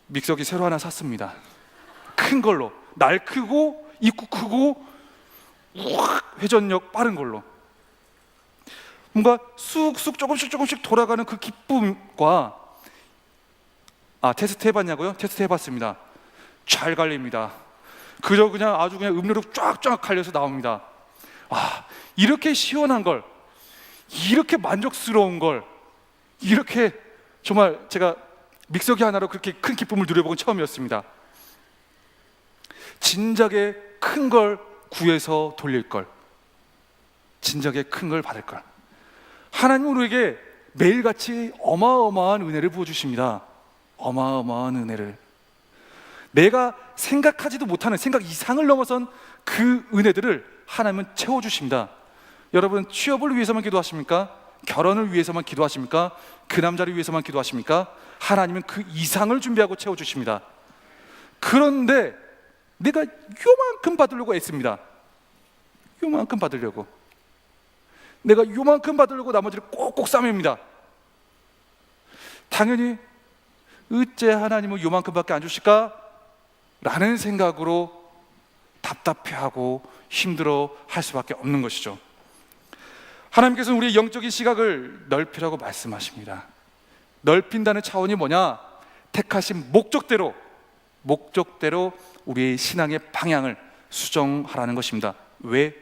믹서기 새로 하나 샀습니다. 큰 걸로, 날 크고 입구 크고 회전력 빠른 걸로. 뭔가 쑥쑥 조금씩 돌아가는 그 기쁨과 테스트 해봤냐고요? 테스트 해봤습니다. 잘 갈립니다. 그냥 아주 그냥 음료로 쫙쫙 갈려서 나옵니다. 이렇게 시원한 걸, 이렇게 만족스러운 걸, 이렇게 정말 제가 믹서기 하나로 그렇게 큰 기쁨을 누려본 처음이었습니다. 진작에 큰 걸 구해서 돌릴 걸, 진작에 큰 걸 받을 걸. 하나님은 우리에게 매일같이 어마어마한 은혜를 부어주십니다. 어마어마한 은혜를. 내가 생각하지도 못하는, 생각 이상을 넘어선 그 은혜들을 하나님은 채워주십니다. 여러분, 취업을 위해서만 기도하십니까? 결혼을 위해서만 기도하십니까? 그 남자를 위해서만 기도하십니까? 하나님은 그 이상을 준비하고 채워주십니다. 그런데 내가 요만큼 받으려고 애씁니다. 요만큼 받으려고. 내가 요만큼 받으려고 나머지를 꼭꼭 싸맵니다. 당연히 어째 하나님은 요만큼밖에 안 주실까? 라는 생각으로 답답해하고 힘들어 할 수밖에 없는 것이죠. 하나님께서는 우리의 영적인 시각을 넓히라고 말씀하십니다. 넓힌다는 차원이 뭐냐? 택하신 목적대로 우리의 신앙의 방향을 수정하라는 것입니다. 왜?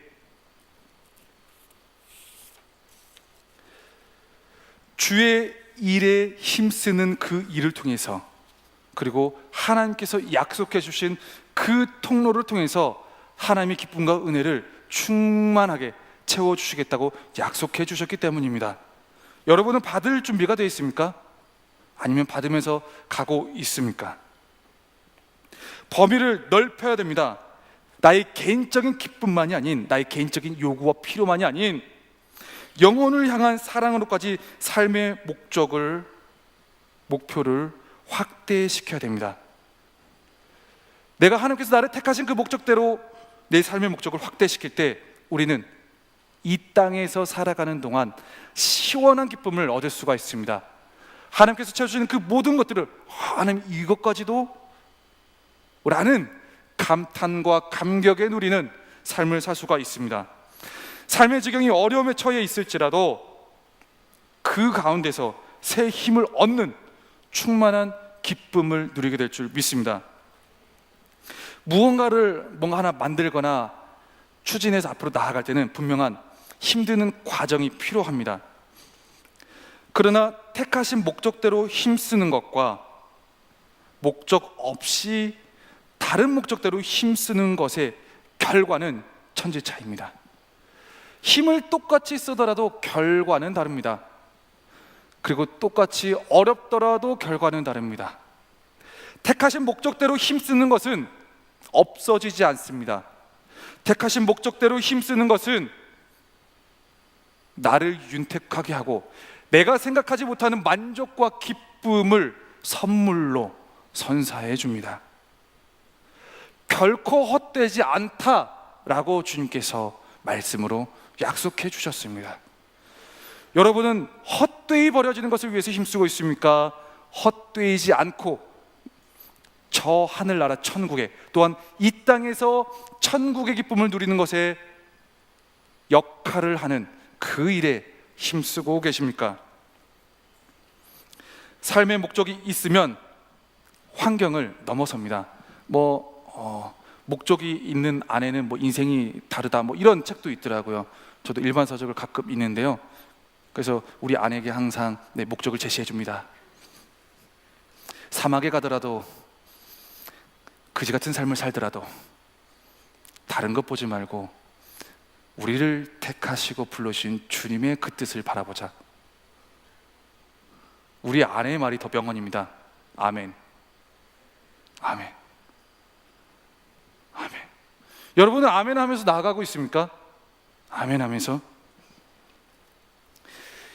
주의 일에 힘쓰는 그 일을 통해서, 그리고 하나님께서 약속해 주신 그 통로를 통해서 하나님의 기쁨과 은혜를 충만하게 채워주시겠다고 약속해 주셨기 때문입니다. 여러분은 받을 준비가 되어 있습니까? 아니면 받으면서 가고 있습니까? 범위를 넓혀야 됩니다. 나의 개인적인 기쁨만이 아닌, 나의 개인적인 요구와 필요만이 아닌 영혼을 향한 사랑으로까지 삶의 목표를 확대시켜야 됩니다. 내가 하나님께서 나를 택하신 그 목적대로 내 삶의 목적을 확대시킬 때 우리는 이 땅에서 살아가는 동안 시원한 기쁨을 얻을 수가 있습니다. 하나님께서 채워주시는 그 모든 것들을 하나님 이것까지도? 라는 감탄과 감격에 누리는 삶을 살 수가 있습니다. 삶의 지경이 어려움에 처해 있을지라도 그 가운데서 새 힘을 얻는 충만한 기쁨을 누리게 될 줄 믿습니다. 뭔가 하나 만들거나 추진해서 앞으로 나아갈 때는 분명한 힘드는 과정이 필요합니다. 그러나 택하신 목적대로 힘쓰는 것과 목적 없이 다른 목적대로 힘쓰는 것의 결과는 천지 차이입니다. 힘을 똑같이 쓰더라도 결과는 다릅니다. 그리고 똑같이 어렵더라도 결과는 다릅니다. 택하신 목적대로 힘쓰는 것은 없어지지 않습니다. 택하신 목적대로 힘쓰는 것은 나를 윤택하게 하고 내가 생각하지 못하는 만족과 기쁨을 선물로 선사해 줍니다. 결코 헛되지 않다라고 주님께서 말씀으로 약속해 주셨습니다. 여러분은 헛되이 버려지는 것을 위해서 힘쓰고 있습니까? 헛되지 않고 저 하늘나라 천국에, 또한 이 땅에서 천국의 기쁨을 누리는 것에 역할을 하는 그 일에 힘쓰고 계십니까? 삶의 목적이 있으면 환경을 넘어섭니다. 목적이 있는 안에는 인생이 다르다, 이런 책도 있더라고요. 저도 일반 서적을 가끔 읽는데요. 그래서 우리 아내에게 항상 내 목적을 제시해 줍니다. 사막에 가더라도, 그지 같은 삶을 살더라도 다른 것 보지 말고 우리를 택하시고 불러주신 주님의 그 뜻을 바라보자. 우리 아내의 말이 더 명언입니다. 아멘. 아멘. 아멘. 여러분은 아멘 하면서 나아가고 있습니까? 아멘 하면서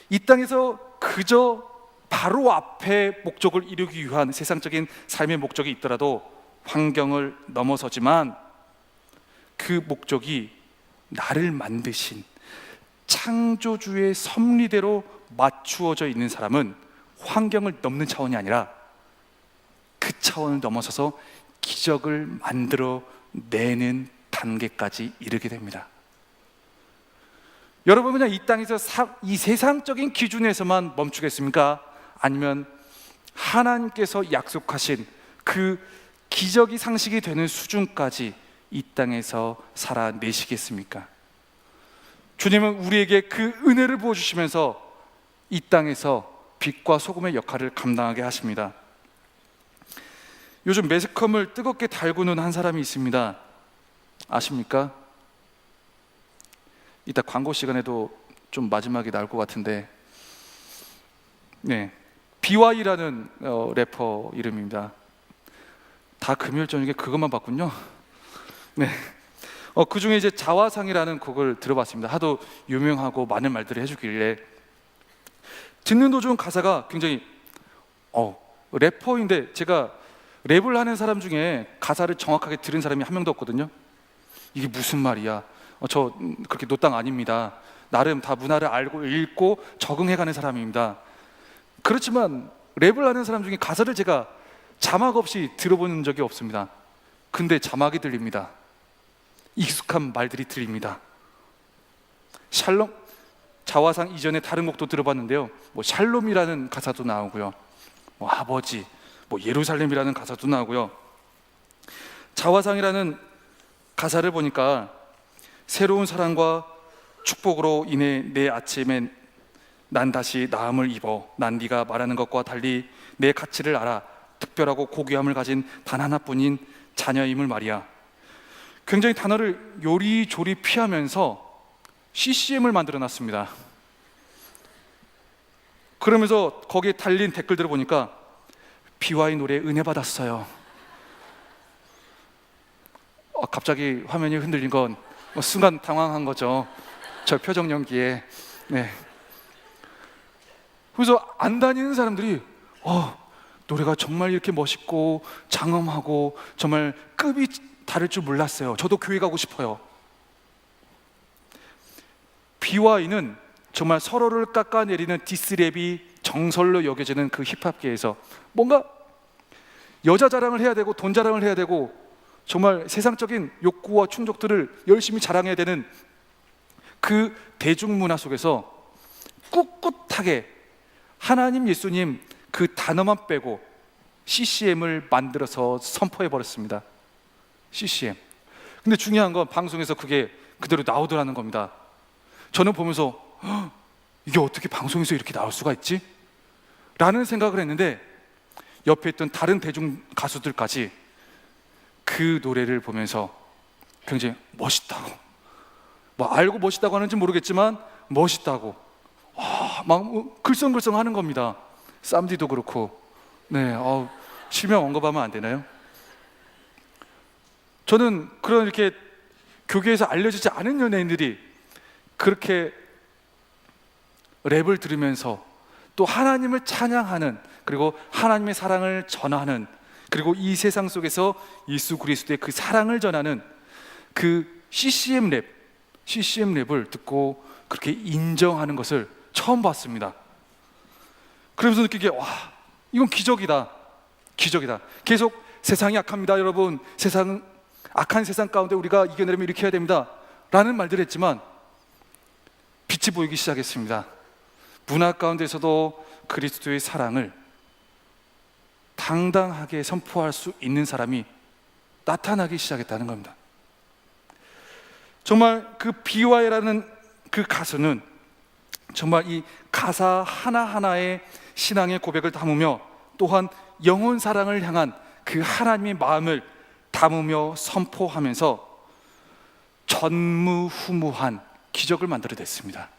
이 땅에서 그저 바로 앞에 목적을 이루기 위한 세상적인 삶의 목적이 있더라도 환경을 넘어서지만 그 목적이 나를 만드신 창조주의 섭리대로 맞추어져 있는 사람은 환경을 넘는 차원이 아니라 그 차원을 넘어서서 기적을 만들어 내는 단계까지 이르게 됩니다. 여러분, 그냥 이 땅에서 이 세상적인 기준에서만 멈추겠습니까? 아니면 하나님께서 약속하신 그 기적이 상식이 되는 수준까지 이 땅에서 살아내시겠습니까? 주님은 우리에게 그 은혜를 부어주시면서 이 땅에서 빛과 소금의 역할을 감당하게 하십니다. 요즘 매스컴을 뜨겁게 달구는 한 사람이 있습니다. 아십니까? 이따 광고 시간에도 좀 마지막이 나올 것 같은데, BY라는 래퍼 이름입니다. 다 금요일 저녁에 그것만 봤군요. 그 중에 이제 자화상이라는 곡을 들어봤습니다. 하도 유명하고 많은 말들을 해주길래 듣는 도중 가사가 굉장히 래퍼인데, 제가 랩을 하는 사람 중에 가사를 정확하게 들은 사람이 한 명도 없거든요. 이게 무슨 말이야? 저 그렇게 노땅 아닙니다. 나름 다 문화를 알고 읽고 적응해가는 사람입니다. 그렇지만 랩을 하는 사람 중에 가사를 제가 자막 없이 들어본 적이 없습니다. 근데 자막이 들립니다. 익숙한 말들이 들립니다. 샬롬, 자화상 이전에 다른 곡도 들어봤는데요. 샬롬이라는 가사도 나오고요. 아버지, 예루살렘이라는 가사도 나오고요. 자화상이라는 가사를 보니까 새로운 사랑과 축복으로 인해 내 아침엔 난 다시 나음을 입어. 난 네가 말하는 것과 달리 내 가치를 알아. 특별하고 고귀함을 가진 단 하나뿐인 자녀임을 말이야. 굉장히 단어를 요리조리 피하면서 CCM을 만들어 놨습니다. 그러면서 거기에 달린 댓글들을 보니까 BY 노래 은혜 받았어요. 갑자기 화면이 흔들린 건 순간 당황한 거죠. 저 표정 연기에. 그래서 안 다니는 사람들이 노래가 정말 이렇게 멋있고 장엄하고 정말 급이 다를 줄 몰랐어요. 저도 교회 가고 싶어요. BY는 정말 서로를 깎아내리는 디스랩이 정설로 여겨지는 그 힙합계에서 뭔가 여자 자랑을 해야 되고 돈 자랑을 해야 되고 정말 세상적인 욕구와 충족들을 열심히 자랑해야 되는 그 대중문화 속에서 꿋꿋하게 하나님, 예수님 그 단어만 빼고 CCM을 만들어서 선포해 버렸습니다. CCM. 근데 중요한 건 방송에서 그게 그대로 나오더라는 겁니다. 저는 보면서 이게 어떻게 방송에서 이렇게 나올 수가 있지? 라는 생각을 했는데 옆에 있던 다른 대중 가수들까지 그 노래를 보면서 굉장히 멋있다고, 알고 멋있다고 하는지 모르겠지만 멋있다고 막 글썽글썽 하는 겁니다. 쌈디도 그렇고. 실명 언급하면 안 되나요? 저는 그런 이렇게 교계에서 알려지지 않은 연예인들이 그렇게 랩을 들으면서 또 하나님을 찬양하는, 그리고 하나님의 사랑을 전하는, 그리고 이 세상 속에서 예수 그리스도의 그 사랑을 전하는 그 CCM 랩을 듣고 그렇게 인정하는 것을 처음 봤습니다. 그러면서 느끼게 이건 기적이다. 기적이다. 계속 세상이 악합니다, 여러분. 악한 세상 가운데 우리가 이겨내려면 이렇게 해야 됩니다 라는 말들을 했지만 빛이 보이기 시작했습니다. 문화 가운데서도 그리스도의 사랑을 당당하게 선포할 수 있는 사람이 나타나기 시작했다는 겁니다. 정말 그 비와이라는 그 가수는 정말 이 가사 하나하나의 신앙의 고백을 담으며 또한 영혼 사랑을 향한 그 하나님의 마음을 담으며 선포하면서 전무후무한 기적을 만들어냈습니다.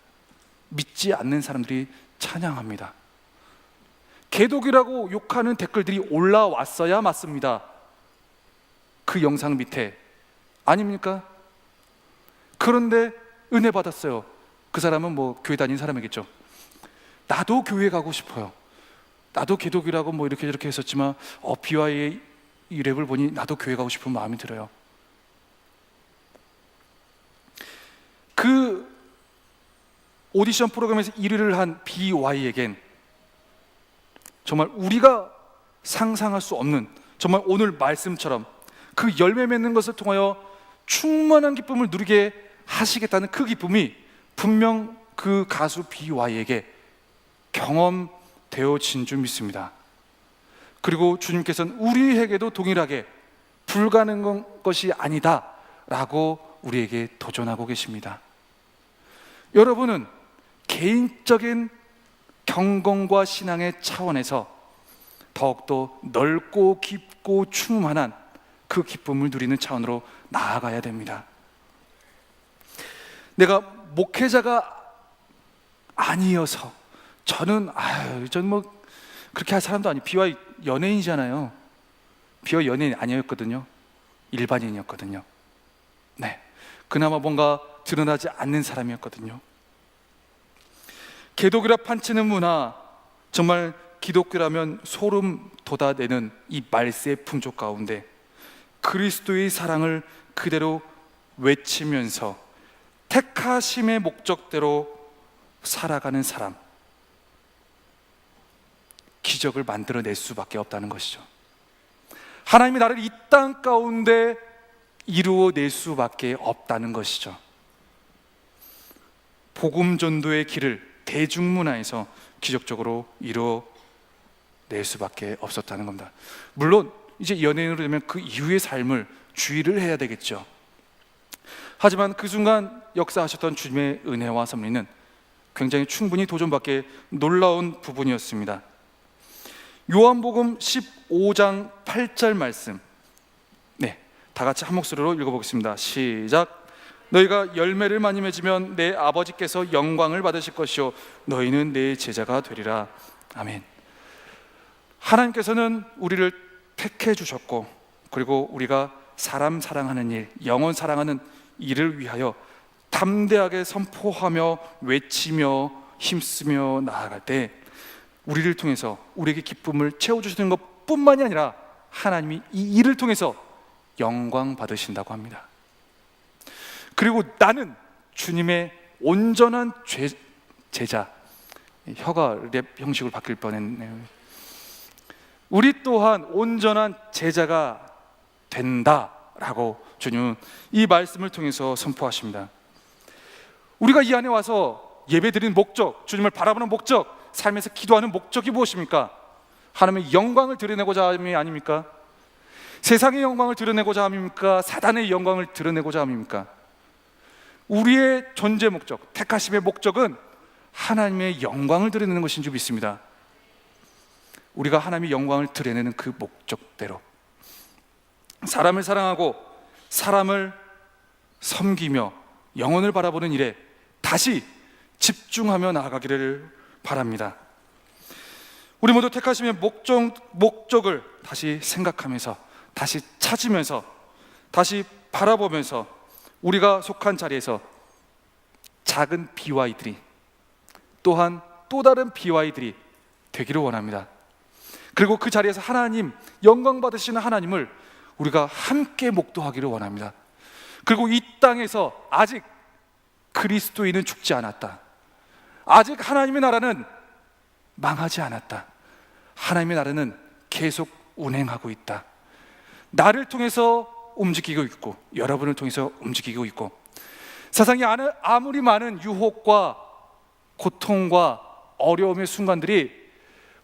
믿지 않는 사람들이 찬양합니다. 개독이라고 욕하는 댓글들이 올라왔어야 맞습니다. 그 영상 밑에 아닙니까? 그런데 은혜 받았어요. 그 사람은 뭐 교회 다니는 사람이겠죠. 나도 교회 가고 싶어요. 나도 개독이라고 뭐 이렇게 저렇게 했었지만 비와이의 이 랩을 보니 나도 교회 가고 싶은 마음이 들어요. 그 오디션 프로그램에서 1위를 한 BY에겐 정말 우리가 상상할 수 없는, 정말 오늘 말씀처럼 그 열매 맺는 것을 통하여 충만한 기쁨을 누리게 하시겠다는 그 기쁨이 분명 그 가수 BY에게 경험되어진 줄 믿습니다. 그리고 주님께서는 우리에게도 동일하게 불가능한 것이 아니다 라고 우리에게 도전하고 계십니다. 여러분은 개인적인 경건과 신앙의 차원에서 더욱더 넓고 깊고 충만한 그 기쁨을 누리는 차원으로 나아가야 됩니다. 내가 목회자가 아니어서 저는 뭐 그렇게 할 사람도 아니고 비와 연예인이잖아요. 비와 연예인 아니었거든요. 일반인이었거든요. 네, 그나마 뭔가 드러나지 않는 사람이었거든요. 개독이라 판치는 문화, 정말 기독교라면 소름 돋아내는 이 말세의 풍조 가운데 그리스도의 사랑을 그대로 외치면서 택하심의 목적대로 살아가는 사람, 기적을 만들어낼 수밖에 없다는 것이죠. 하나님이 나를 이 땅 가운데 이루어낼 수밖에 없다는 것이죠. 복음 전도의 길을 대중문화에서 기적적으로 이루어낼 수밖에 없었다는 겁니다. 물론 이제 연예인으로 되면 그 이후의 삶을 주의를 해야 되겠죠. 하지만 그 순간 역사하셨던 주님의 은혜와 섭리는 굉장히 충분히 도전받게 놀라운 부분이었습니다. 요한복음 15장 8절 말씀, 네, 다 같이 한 목소리로 읽어보겠습니다. 시작. 너희가 열매를 많이 맺으면 내 아버지께서 영광을 받으실 것이요 너희는 내 제자가 되리라. 아멘. 하나님께서는 우리를 택해 주셨고, 그리고 우리가 사람 사랑하는 일, 영혼 사랑하는 일을 위하여 담대하게 선포하며 외치며 힘쓰며 나아갈 때 우리를 통해서 우리에게 기쁨을 채워주시는 것뿐만이 아니라 하나님이 이 일을 통해서 영광 받으신다고 합니다. 그리고 나는 주님의 온전한 제자, 혀가 랩 형식으로 바뀔 뻔했네요. 우리 또한 온전한 제자가 된다라고 주님은 이 말씀을 통해서 선포하십니다. 우리가 이 안에 와서 예배드리는 목적, 주님을 바라보는 목적, 삶에서 기도하는 목적이 무엇입니까? 하나님의 영광을 드러내고자 함이 아닙니까? 세상의 영광을 드러내고자 함입니까? 사단의 영광을 드러내고자 함입니까? 우리의 존재 목적, 택하심의 목적은 하나님의 영광을 드러내는 것인 줄 믿습니다. 우리가 하나님의 영광을 드러내는 그 목적대로 사람을 사랑하고 사람을 섬기며 영혼을 바라보는 일에 다시 집중하며 나아가기를 바랍니다. 우리 모두 택하심의 목적을 다시 생각하면서, 다시 찾으면서, 다시 바라보면서 우리가 속한 자리에서 작은 BY들이 또한 또 다른 BY들이 되기를 원합니다. 그리고 그 자리에서 하나님, 영광 받으시는 하나님을 우리가 함께 목도하기를 원합니다. 그리고 이 땅에서 아직 그리스도인은 죽지 않았다, 아직 하나님의 나라는 망하지 않았다, 하나님의 나라는 계속 운행하고 있다. 나를 통해서 움직이고 있고 여러분을 통해서 움직이고 있고, 세상에 아무리 많은 유혹과 고통과 어려움의 순간들이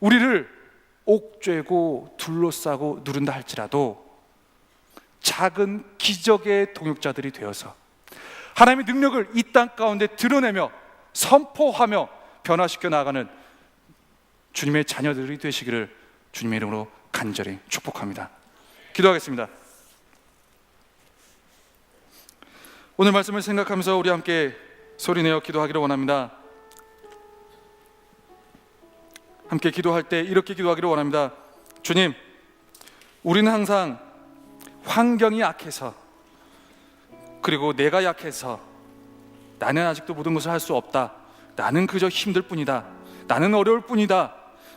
우리를 옥죄고 둘러싸고 누른다 할지라도 작은 기적의 동역자들이 되어서 하나님의 능력을 이 땅 가운데 드러내며 선포하며 변화시켜 나가는 주님의 자녀들이 되시기를 주님의 이름으로 간절히 축복합니다. 기도하겠습니다. 오늘 말씀을 생각하면서 우리 함께 소리내어 기도하기를 원합니다. 함께 기도할 때 이렇게 기도하기를 원합니다. 주님, 우리는 항상 환경이 약해서, 그리고 내가 약해서, 나는 아직도 모든 것을 할 수 없다, 나는 그저 힘들 뿐이다, 나는 어려울 뿐이다,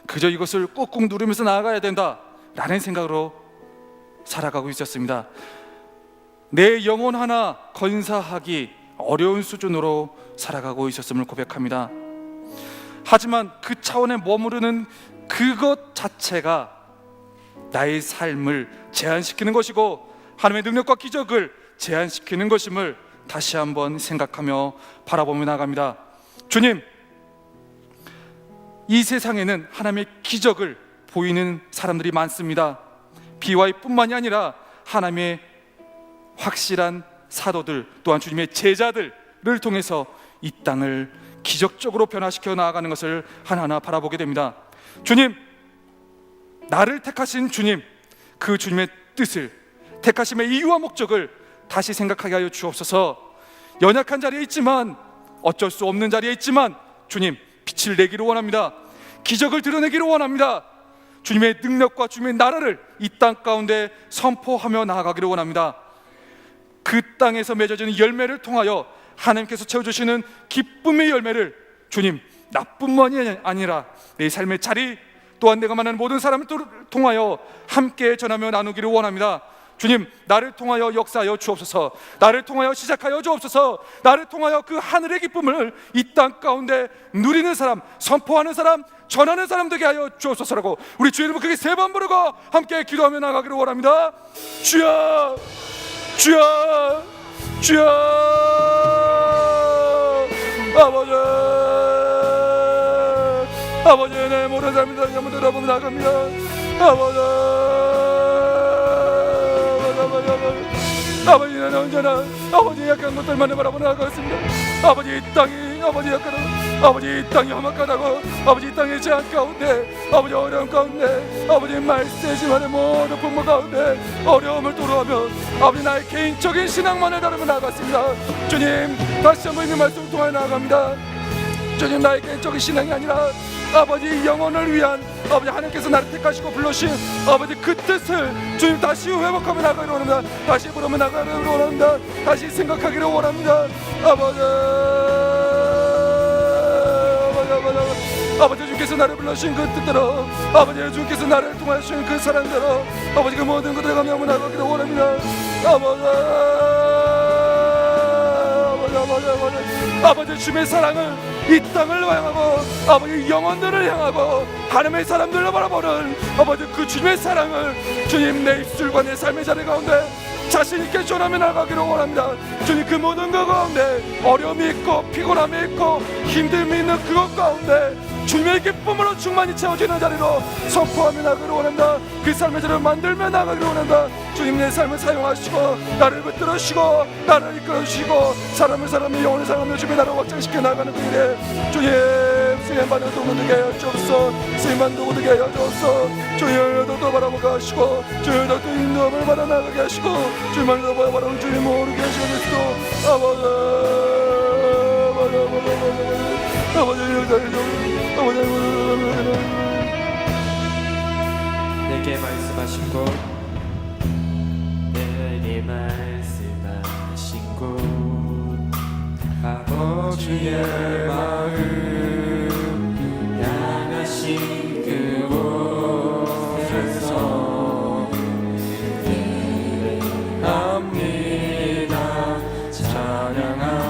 그저 이것을 꾹꾹 누르면서 나아가야 된다 라는 생각으로 살아가고 있었습니다. 내 영혼 하나 건사하기 어려운 수준으로 살아가고 있었음을 고백합니다. 하지만 그 차원에 머무르는 그것 자체가 나의 삶을 제한시키는 것이고 하나님의 능력과 기적을 제한시키는 것임을 다시 한번 생각하며 바라보며 나갑니다. 주님, 이 세상에는 하나님의 기적을 보이는 사람들이 많습니다. BY뿐만이 아니라 하나님의 확실한 사도들, 또한 주님의 제자들을 통해서 이 땅을 기적적으로 변화시켜 나아가는 것을 하나하나 바라보게 됩니다. 주님, 나를 택하신 주님, 그 주님의 뜻을, 택하심의 이유와 목적을 다시 생각하게 하여 주옵소서. 연약한 자리에 있지만, 어쩔 수 없는 자리에 있지만 주님, 빛을 내기를 원합니다. 기적을 드러내기를 원합니다. 주님의 능력과 주님의 나라를 이 땅 가운데 선포하며 나아가기를 원합니다. 그 땅에서 맺어지는 열매를 통하여 하나님께서 채워주시는 기쁨의 열매를 주님, 나뿐만이 아니라 내 삶의 자리, 또한 내가 만나는 모든 사람을 통하여 함께 전하며 나누기를 원합니다. 주님, 나를 통하여 역사하여 주옵소서. 나를 통하여 시작하여 주옵소서. 나를 통하여 그 하늘의 기쁨을 이 땅 가운데 누리는 사람, 선포하는 사람, 전하는 사람 되게 하여 주옵소서라고 우리 주의 이름을 크게 3번 부르고 함께 기도하며 나가기를 원합니다. 주여, 주여, 주여. 아버지, 내 모든 삶이 다 잘못 돌아보며 나갑니다. 아버지, 나는 언제나 아버지의 약한 것들만을 바라보며 나아가겠습니다. 아버지, 이 땅이 아버지 약하다, 아버지 이 땅이 험악하다고, 아버지 이 땅의 제한 가운데, 아버지 어려움 가운데, 아버지 말세지만의 모든 분모 가운데 어려움을 토로하며 아버지 나의 개인적인 신앙만을 다루며 나아갔습니다. 주님, 다시 한번 이 말씀을 통하여 나아갑니다. 주님, 나의 개인적인 신앙이 아니라 아버지 영혼을 위한 아버지 하나님께서 나를 택하시고 불러주신 아버지 그 뜻을 주님 다시 회복하며 나가기를 원합니다. 다시 부르며 나가기를 원합니다. 다시 생각하기를 원합니다. 아버지 주께서 나를 불러주신 그 뜻대로, 아버지 주께서 나를 통하여 주신 그 사랑대로 아버지 그 모든 것들을 감사하며 나가기를 원합니다. 아버지 주님의 사랑을 이 땅을 향하고 아버지 영혼들을 향하고 하나님의 사람들을 바라보는 아버지 그 주님의 사랑을 주님 내 입술과 내 삶의 자리 가운데 자신있게 전하며 나가기를 원합니다. 주님, 그 모든 것 가운데 어려움이 있고 피곤함이 있고 힘듦이 있는 그것 가운데 주님의 기쁨으로 충만히 채워지는 자리로 선포하며 나가기를 원한다. 그 삶의 자리를 만들며 나가기를 원한다. 주님, 내 삶을 사용하시고 나를 붙들으시고 나를 이끌어주시고 사람을 영혼을 사랑하며 주님의 나라를 확장시켜 나가는 그 일에 주님 쓰임받는 도구되게 하여 주옵소서. 쓰임받는 도구되게 하여 주옵소서. 주여 또 바라보게 하시고 주여 또 인도함을 받아 나가게 하시고 주님을 더 바라보는 주님 모르게 하시고 내게 말씀하신 곳 아버지의 마음 향하신 그곳에서 예배합니다. 찬양합니다.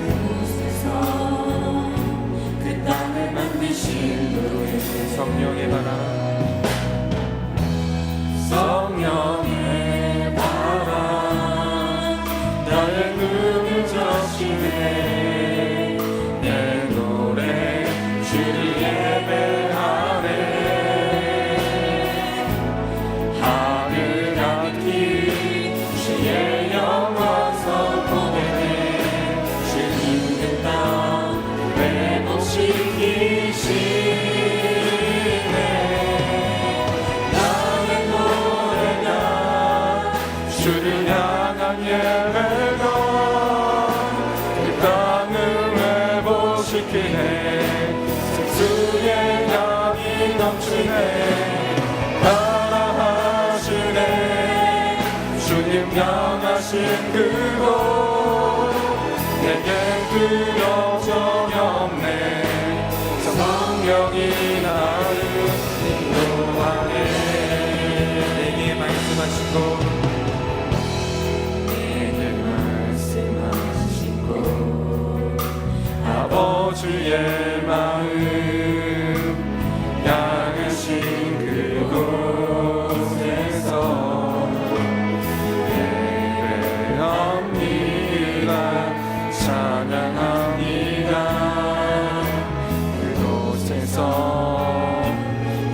그곳에서 그 땅을 만드신 내 노래 주를 예배하네. 하늘 향기 주의 영광 선포되네. 주님 땅 회복시키시네. 나의 노래가 주를 향한 예배가 그 땅을 회복시키네. 생수의 향이 넘치네. 따라하시네. 주님 향하신 그곳 내겐 두려움 전혀 없네. 성령이 나를 인도하네. 내게 말씀하시고 아버지의 마음 향하신 그곳에서 예배합니다. 찬양합니다. 그곳에서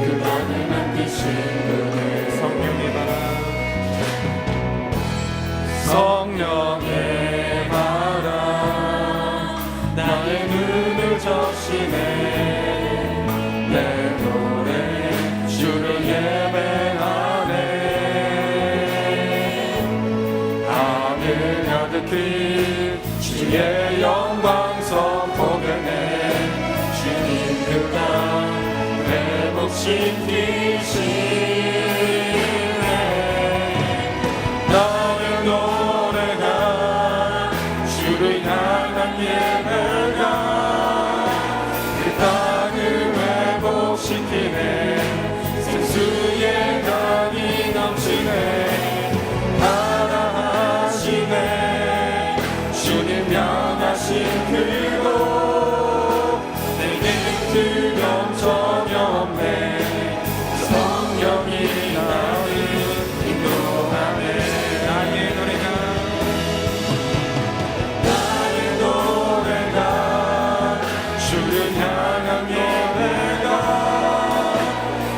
그만을 만드신 그의 성령의 바람 성령의 바람 나의 눈을 적시네. 내 노래 주를 예배하네. 하늘 가득히 주의 영광 선포되네. 주님 그 땅 회복시키시네. 나의 노래가 주를 향한 예배가 그 땅을 회복시키네. 생수의 강이 넘치네. 따라하시네. 주님 향하신 그곳 내게 두려움 전혀 없네. 성령이 나를 인도하네. 나의 노래가 주를 향한 예배가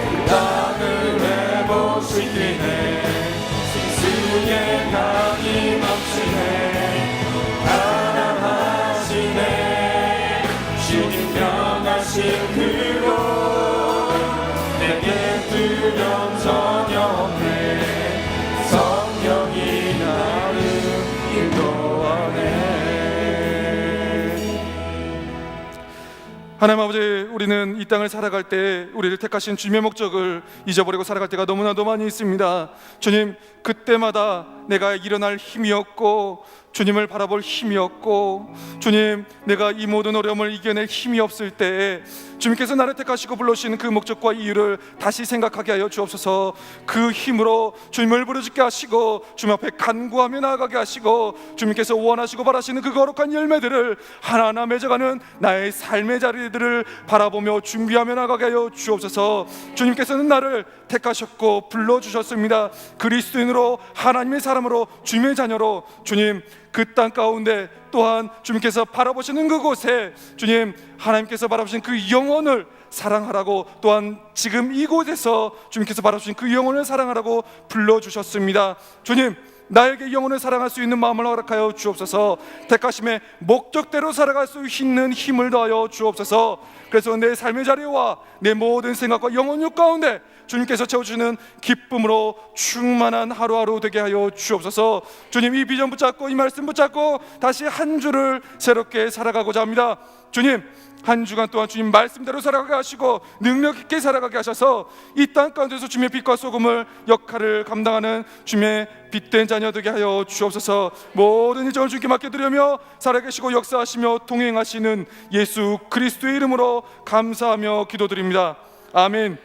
그 땅을 회복시키네. 생수의 강이 넘치네. 따라하시네. 주님 향하신 그곳 내게 두려움 전혀 없네. 성령이 나를 인도하네. 하나님 아버지, 우리는 이 땅을 살아갈 때 우리를 택하신 주님의 목적을 잊어버리고 살아갈 때가 너무나도 많이 있습니다. 주님, 그때마다 내가 일어날 힘이 없고 주님을 바라볼 힘이 없고 주님, 내가 이 모든 어려움을 이겨낼 힘이 없을 때 주님께서 나를 택하시고 불러주신 그 목적과 이유를 다시 생각하게 하여 주옵소서. 그 힘으로 주님을 부르짖게 하시고 주님 앞에 간구하며 나아가게 하시고 주님께서 원하시고 바라시는 그 거룩한 열매들을 하나하나 맺어가는 나의 삶의 자리들을 바라보며 준비하며 나아가게 하여 주옵소서. 주님께서는 나를 택하셨고 불러주셨습니다. 그리스도인으로, 하나님의 사람으로, 주님의 자녀로 주님 그 땅 가운데 또한 주님께서 바라보시는 그곳에 주님 하나님께서 바라보신 그 영혼을 사랑하라고, 또한 지금 이곳에서 주님께서 바라보신 그 영혼을 사랑하라고 불러주셨습니다. 주님, 나에게 영혼을 사랑할 수 있는 마음을 허락하여 주옵소서. 택하심의 목적대로 살아갈 수 있는 힘을 더하여 주옵소서. 그래서 내 삶의 자리와 내 모든 생각과 영혼력 가운데 주님께서 채워주시는 기쁨으로 충만한 하루하루 되게 하여 주옵소서. 주님, 이 비전 붙잡고 이 말씀 붙잡고 다시 한 주를 새롭게 살아가고자 합니다. 주님, 한 주간 동안 주님 말씀대로 살아가게 하시고 능력 있게 살아가게 하셔서 이 땅 가운데서 주님의 빛과 소금을 역할을 감당하는 주님의 빛된 자녀 되게 하여 주옵소서. 모든 일정을 주님께 맡겨드리며 살아계시고 역사하시며 동행하시는 예수 그리스도의 이름으로 감사하며 기도드립니다. 아멘.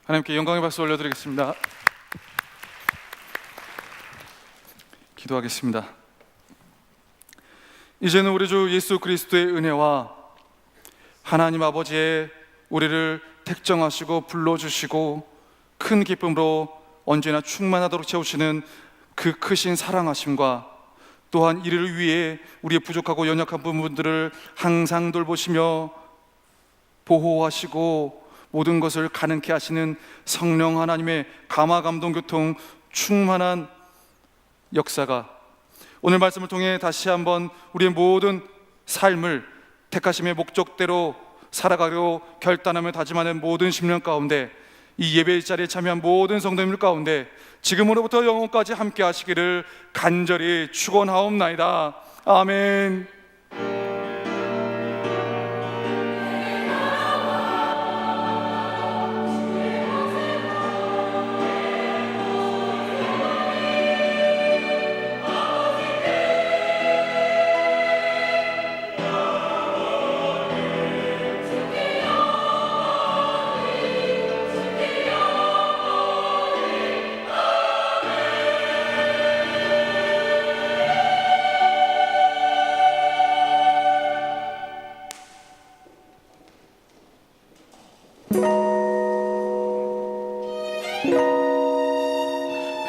하나님께 영광의 박수 올려드리겠습니다. 기도하겠습니다. 이제는 우리 주 예수 그리스도의 은혜와 하나님 아버지의 우리를 택정하시고 불러주시고 큰 기쁨으로 언제나 충만하도록 채우시는 그 크신 사랑하심과 또한 이를 위해 우리의 부족하고 연약한 부분들을 항상 돌보시며 보호하시고 모든 것을 가능케 하시는 성령 하나님의 감화 감동 교통 충만한 역사가 오늘 말씀을 통해 다시 한번 우리의 모든 삶을 택하심의 목적대로 살아가려 결단하며 다짐하는 모든 심령 가운데 이 예배 자리에 참여한 모든 성도님들 가운데 지금으로부터 영원까지 함께 하시기를 간절히 축원하옵나이다. 아멘.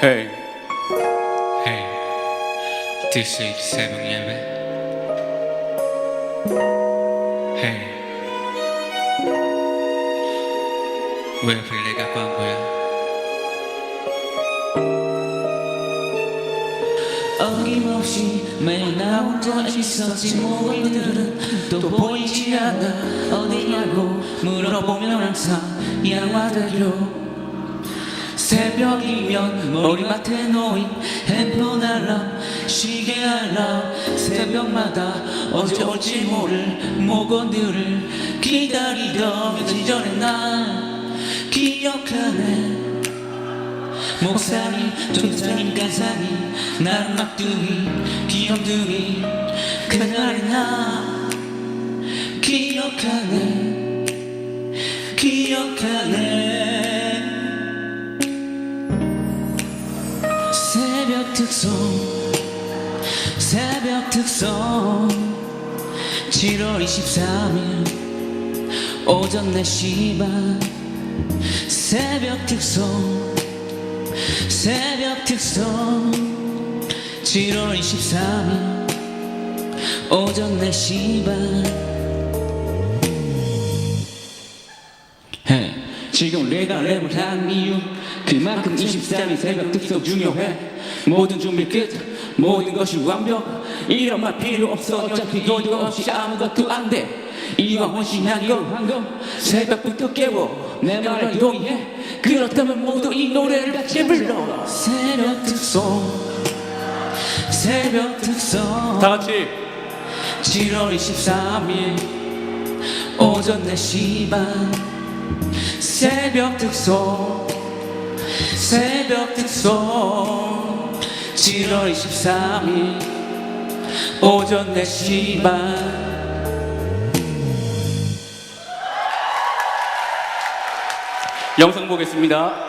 Hey, hey, this is 새벽 예배. Hey, 왜 빌레 갖고 한 거야? 어김없이 매일 나 혼자 있었지 모이들은 또 보이지 않아 어디냐고 물어보면 항상 양화대교 새벽이면 머리맡에 놓인 핸폰 알람 시계 알람 새벽마다 언제 올지 모를 모건들을 기다리던 며칠 전에 날 기억하네 목살이 종살이 간살이 나는 막둥이 귀염둥이 그날의 나 기억하네 새벽 특송 7월 23일 오전 4시 반 새벽 특송 7월 23일 오전 4시 반 Hey, 지금 내가 랩을 한 이유 그만큼 23일 새벽 특송 중요해 모든 준비 끝 모든 것이 완벽 이런 말 필요 없어 어차피 너도 없이 아무것도 안돼 이왕 헌신한 걸 새벽부터 깨워 내 말을 동의해 그렇다면 모두 이 노래를 같이 불러 새벽 특송 다 같이 7월 23일 오전 4시 반 새벽 특송 7월 23일 오전 4시 반 영상 보겠습니다.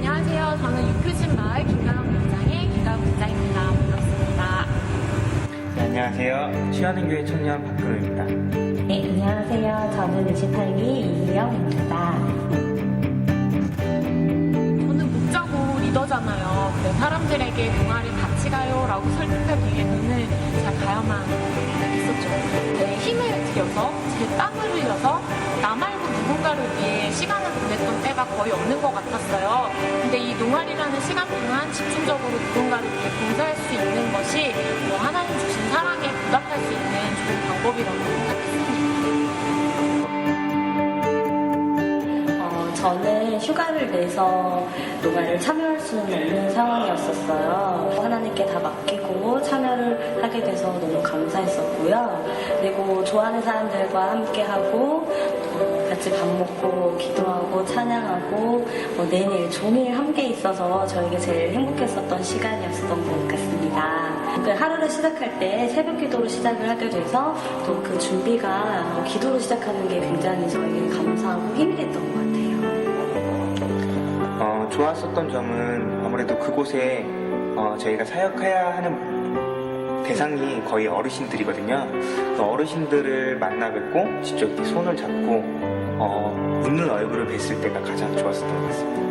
안녕하세요. 저는 유표진 마을 김가람 분장의 김가람 분장입니다. 반갑습니다. 네, 안녕하세요. 취하는교회 청년 박근호입니다. 네, 안녕하세요. 저는 68기 이희영입니다. 저는 목자고 리더잖아요. 근데 사람들에게 동아리 같이 가요 라고 설득하기 위해서는 제가 가야만 했었죠. 제 힘을 들여서 제 땀을 흘려서 나 말고 누군가를 위해 시간을 보냈던 때가 거의 없는 것 같았어요. 근데 이 동아리라는 시간 동안 집중적으로 누군가를 위해 봉사할 수 있는 것이 하나님 주신 사랑에 보답할 수 있는 좋은 방법이라고 생각했습니다. 휴가를 내서 농활을 참여할 수는 없는 상황이었었어요. 하나님께 다 맡기고 참여를 하게 돼서 너무 감사했었고요. 그리고 좋아하는 사람들과 함께하고 같이 밥 먹고 기도하고 찬양하고 내내 종일 함께 있어서 저에게 제일 행복했었던 시간이었던 것 같습니다. 그 하루를 시작할 때 새벽 기도로 시작을 하게 돼서 또 그 준비가 기도로 시작하는 게 굉장히 저에게 감사하고 힘이 됐던 것 같아요. 좋았었던 점은 아무래도 그곳에 저희가 사역해야 하는 대상이 거의 어르신들이거든요. 어르신들을 만나 뵙고 직접 이렇게 손을 잡고 웃는 얼굴을 뵀을 때가 가장 좋았었던 것 같습니다.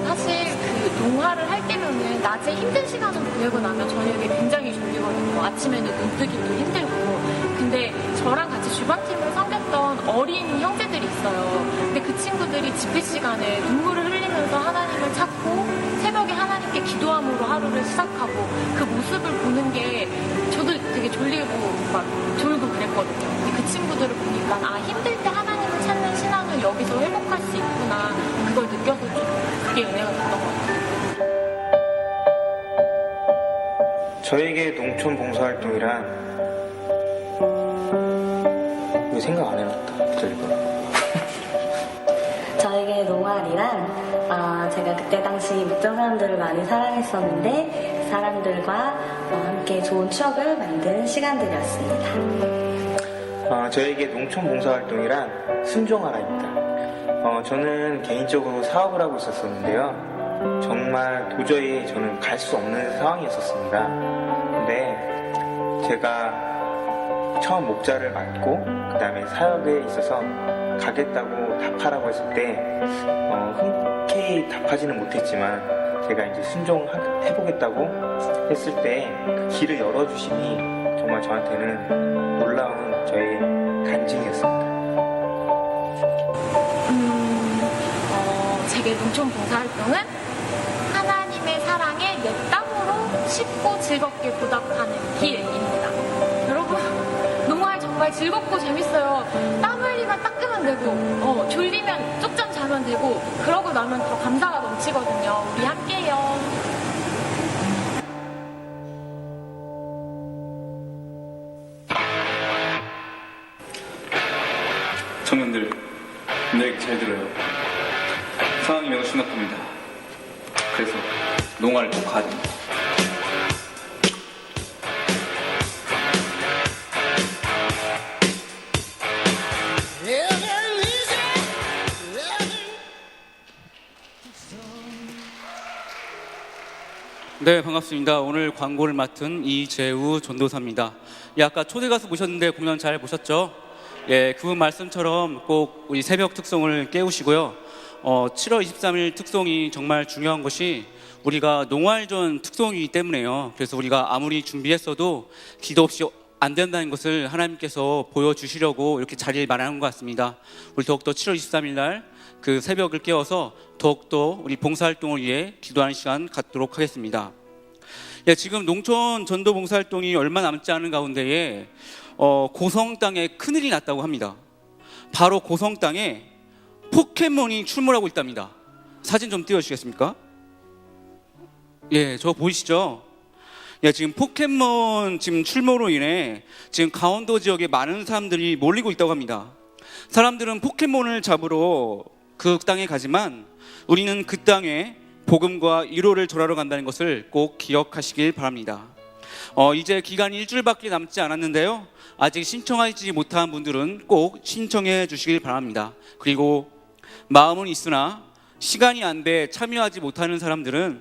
사실 그 농활을 할 때면은 낮에 힘든 시간을 보내고 나면 저녁에 굉장히 졸리거든요. 아침에는 눈 뜨기도 힘들고. 근데 저랑 같이 주방팀을 섬겼던 어린 형제들이 있어요. 근데 그 친구들이 집회 시간에 눈물을 흘리면서 하나님을 찾고 새벽에 하나님께 기도함으로 하루를 시작하고 그 모습을 보는 게 저도 되게 졸리고 막 졸고 그랬거든요. 근데 그 친구들을 보니까 아, 힘들 때 하나님을 찾는 신앙을 여기서 회복할 수 있구나. 그걸 느껴서 좀 그게 은혜가 됐던 것 같아요. 저에게 농촌 봉사활동이란 이거 생각 안 해놨다. 기다려봐. 저에게 농활이란 제가 그때 당시 묵정 사람들을 많이 사랑했었는데 그 사람들과 함께 좋은 추억을 만든 시간들이었습니다. 저에게 농촌 봉사활동이란 순종하라입니다. 저는 개인적으로 사업을 하고 있었었는데요. 정말 도저히 저는 갈 수 없는 상황이었었습니다. 근데 제가 처음 목자를 맡고 그 다음에 사역에 있어서 가겠다고 답하라고 했을 때 흔쾌히 답하지는 못했지만 제가 이제 순종해보겠다고 했을 때 그 길을 열어주심이 정말 저한테는 놀라운 저의 간증이었습니다. 제게 농촌 봉사활동은 하나님의 사랑에 내 땀으로 쉽고 즐겁게 보답하는 길입니다. 여러분, 농활 정말 즐겁고 재밌어요. 땀 흘리면 닦으면 되고, 졸리면 쪽잠 자면 되고, 그러고 나면 더 감사가 넘치거든요. 우리 함께해요. 청년들, 내 얘기 잘 들어요. 상황이 매우 심각합니다. 그래서 농활을 꼭 가야 됩니다. 네, 반갑습니다. 오늘 광고를 맡은 이재우 전도사입니다. 예, 아까 초대 가수 모셨는데 공연 잘 보셨죠? 예, 그분 말씀처럼 꼭 우리 새벽 특송을 깨우시고요. 7월 23일 특송이 정말 중요한 것이 우리가 농활전 특송이기 때문에요. 그래서 우리가 아무리 준비했어도 기도 없이 안 된다는 것을 하나님께서 보여주시려고 이렇게 자리를 마련한 것 같습니다. 우리 더욱더 7월 23일 날 그 새벽을 깨워서 더욱더 우리 봉사활동을 위해 기도하는 시간 갖도록 하겠습니다. 예, 지금 농촌 전도 봉사활동이 얼마 남지 않은 가운데에 고성 땅에 큰일이 났다고 합니다. 바로 고성 땅에 포켓몬이 출몰하고 있답니다. 사진 좀 띄워주시겠습니까? 예, 저 보이시죠? 예, 지금 포켓몬 지금 출몰로 인해 지금 강원도 지역에 많은 사람들이 몰리고 있다고 합니다. 사람들은 포켓몬을 잡으러 그 땅에 가지만 우리는 그 땅에 복음과 위로를 전하러 간다는 것을 꼭 기억하시길 바랍니다. 이제 기간이 일주일밖에 남지 않았는데요. 아직 신청하지 못한 분들은 꼭 신청해 주시길 바랍니다. 그리고 마음은 있으나 시간이 안 돼 참여하지 못하는 사람들은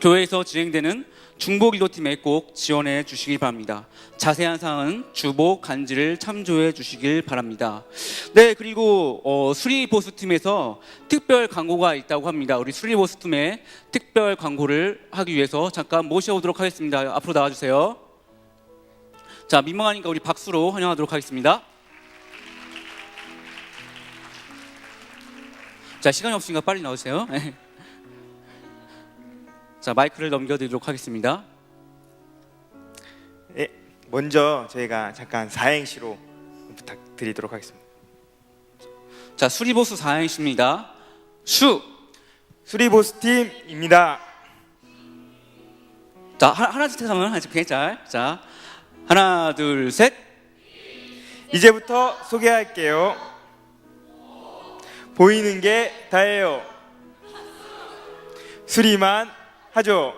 교회에서 진행되는 중보기도팀에 꼭 지원해 주시길 바랍니다. 자세한 사항은 주보 간지를 참조해 주시길 바랍니다. 네, 그리고 수리보수팀에서 특별 광고가 있다고 합니다. 우리 수리보수팀의 특별 광고를 하기 위해서 잠깐 모셔오도록 하겠습니다. 앞으로 나와주세요. 자, 민망하니까 우리 박수로 환영하도록 하겠습니다. 자, 시간이 없으니까 빨리 나오세요. 자, 마이크를 넘겨드리도록 하겠습니다. 네, 먼저 저희가 잠깐 사행시로 부탁드리도록 하겠습니다. 자, 수리보수 4행시입니다. 수리보수 팀입니다. 자, 하나씩 하면 하나씩 잘. 자, 하나, 둘, 셋. 이제부터 소개할게요. 보이는 게 다예요. 수리만 하죠.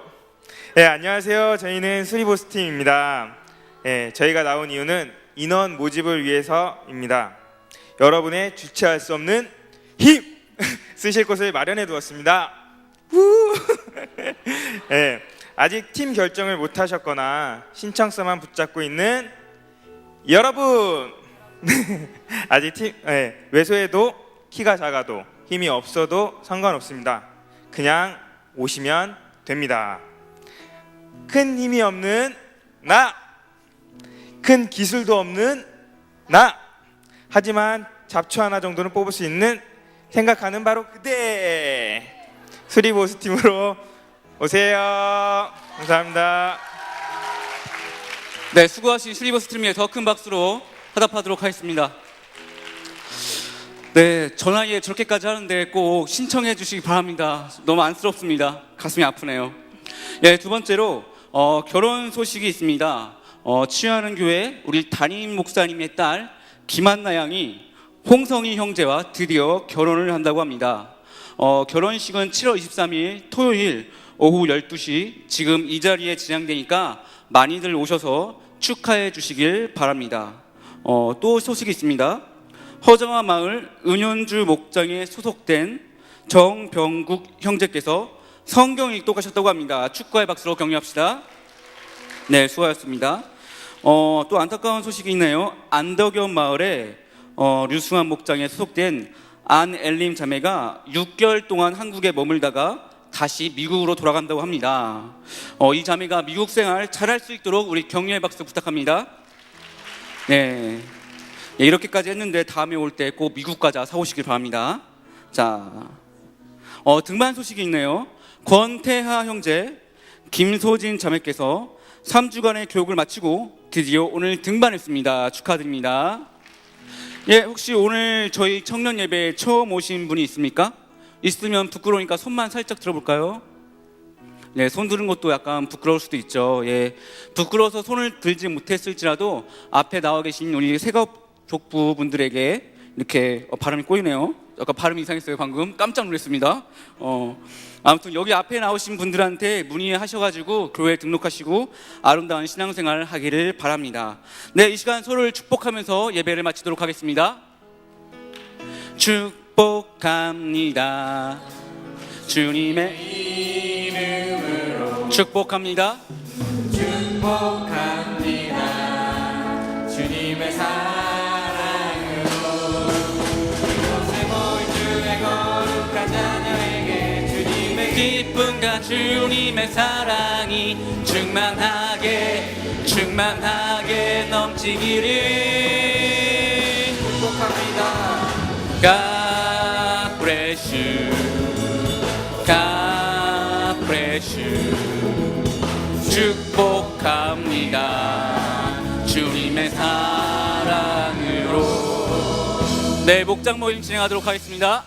네, 안녕하세요. 저희는 수리보수 팀입니다. 네, 저희가 나온 이유는 인원 모집을 위해서입니다. 여러분의 주체할 수 없는 힘 쓰실 곳을 마련해 두었습니다. 네, 아직 팀 결정을 못 하셨거나 신청서만 붙잡고 있는 여러분, 아직 왜소해도 키가 작아도 힘이 없어도 상관없습니다. 그냥 오시면 됩니다. 큰 힘이 없는 나, 큰 기술도 없는 나, 하지만 잡초 하나 정도는 뽑을 수 있는 생각하는 바로 그대. 수리보수 팀으로 오세요. 감사합니다. 네, 수고하신 수리보수 팀에 더 큰 박수로 화답하도록 하겠습니다. 네, 전화에 저렇게까지 하는데 꼭 신청해 주시기 바랍니다. 너무 안쓰럽습니다. 가슴이 아프네요. 예, 두 번째로 결혼 소식이 있습니다. 치유하는 교회 우리 담임 목사님의 딸 김한나 양이 홍성희 형제와 드디어 결혼을 한다고 합니다. 결혼식은 7월 23일 토요일 오후 12시 지금 이 자리에 진행되니까 많이들 오셔서 축하해 주시길 바랍니다. 또 소식이 있습니다. 허정화 마을 은현주 목장에 소속된 정병국 형제께서 성경 읽도 가셨다고 합니다. 축하의 박수로 격려합시다. 네, 수고하셨습니다. 또 안타까운 소식이 있네요. 안덕연 마을에 류승환 목장에 소속된 안엘림 자매가 6개월 동안 한국에 머물다가 다시 미국으로 돌아간다고 합니다. 이 자매가 미국 생활 잘할 수 있도록 우리 격려의 박수 부탁합니다. 네, 이렇게까지 했는데 다음에 올 때 꼭 미국 과자 사오시길 바랍니다. 자, 등반 소식이 있네요. 권태하 형제, 김소진 자매께서 3주간의 교육을 마치고 드디어 오늘 등반했습니다. 축하드립니다. 예, 혹시 오늘 저희 청년 예배에 처음 오신 분이 있습니까? 있으면 부끄러우니까 손만 살짝 들어볼까요? 네, 손 드는 것도 약간 부끄러울 수도 있죠. 예, 부끄러워서 손을 들지 못했을지라도 앞에 나와 계신 우리 세갑족부분들에게 이렇게 발음이 꼬이네요. 약간 발음이 이상했어요. 방금 깜짝 놀랐습니다. 아무튼 여기 앞에 나오신 분들한테 문의하셔가지고 교회에 등록하시고 아름다운 신앙생활 하기를 바랍니다. 네, 이 시간 서로를 축복하면서 예배를 마치도록 하겠습니다. 축복합니다. 주님의 이름으로 축복합니다. 축복합니다. 주님의 사랑으로 이곳에 모인 주의 거룩한 자녀에게 주님의 기쁨과 주님의 사랑이 충만하게 넘치기를 축복합니다. God bless you. God bless you. 축복합니다. 주님의 사랑으로. 네, 목장 모임 진행하도록 하겠습니다.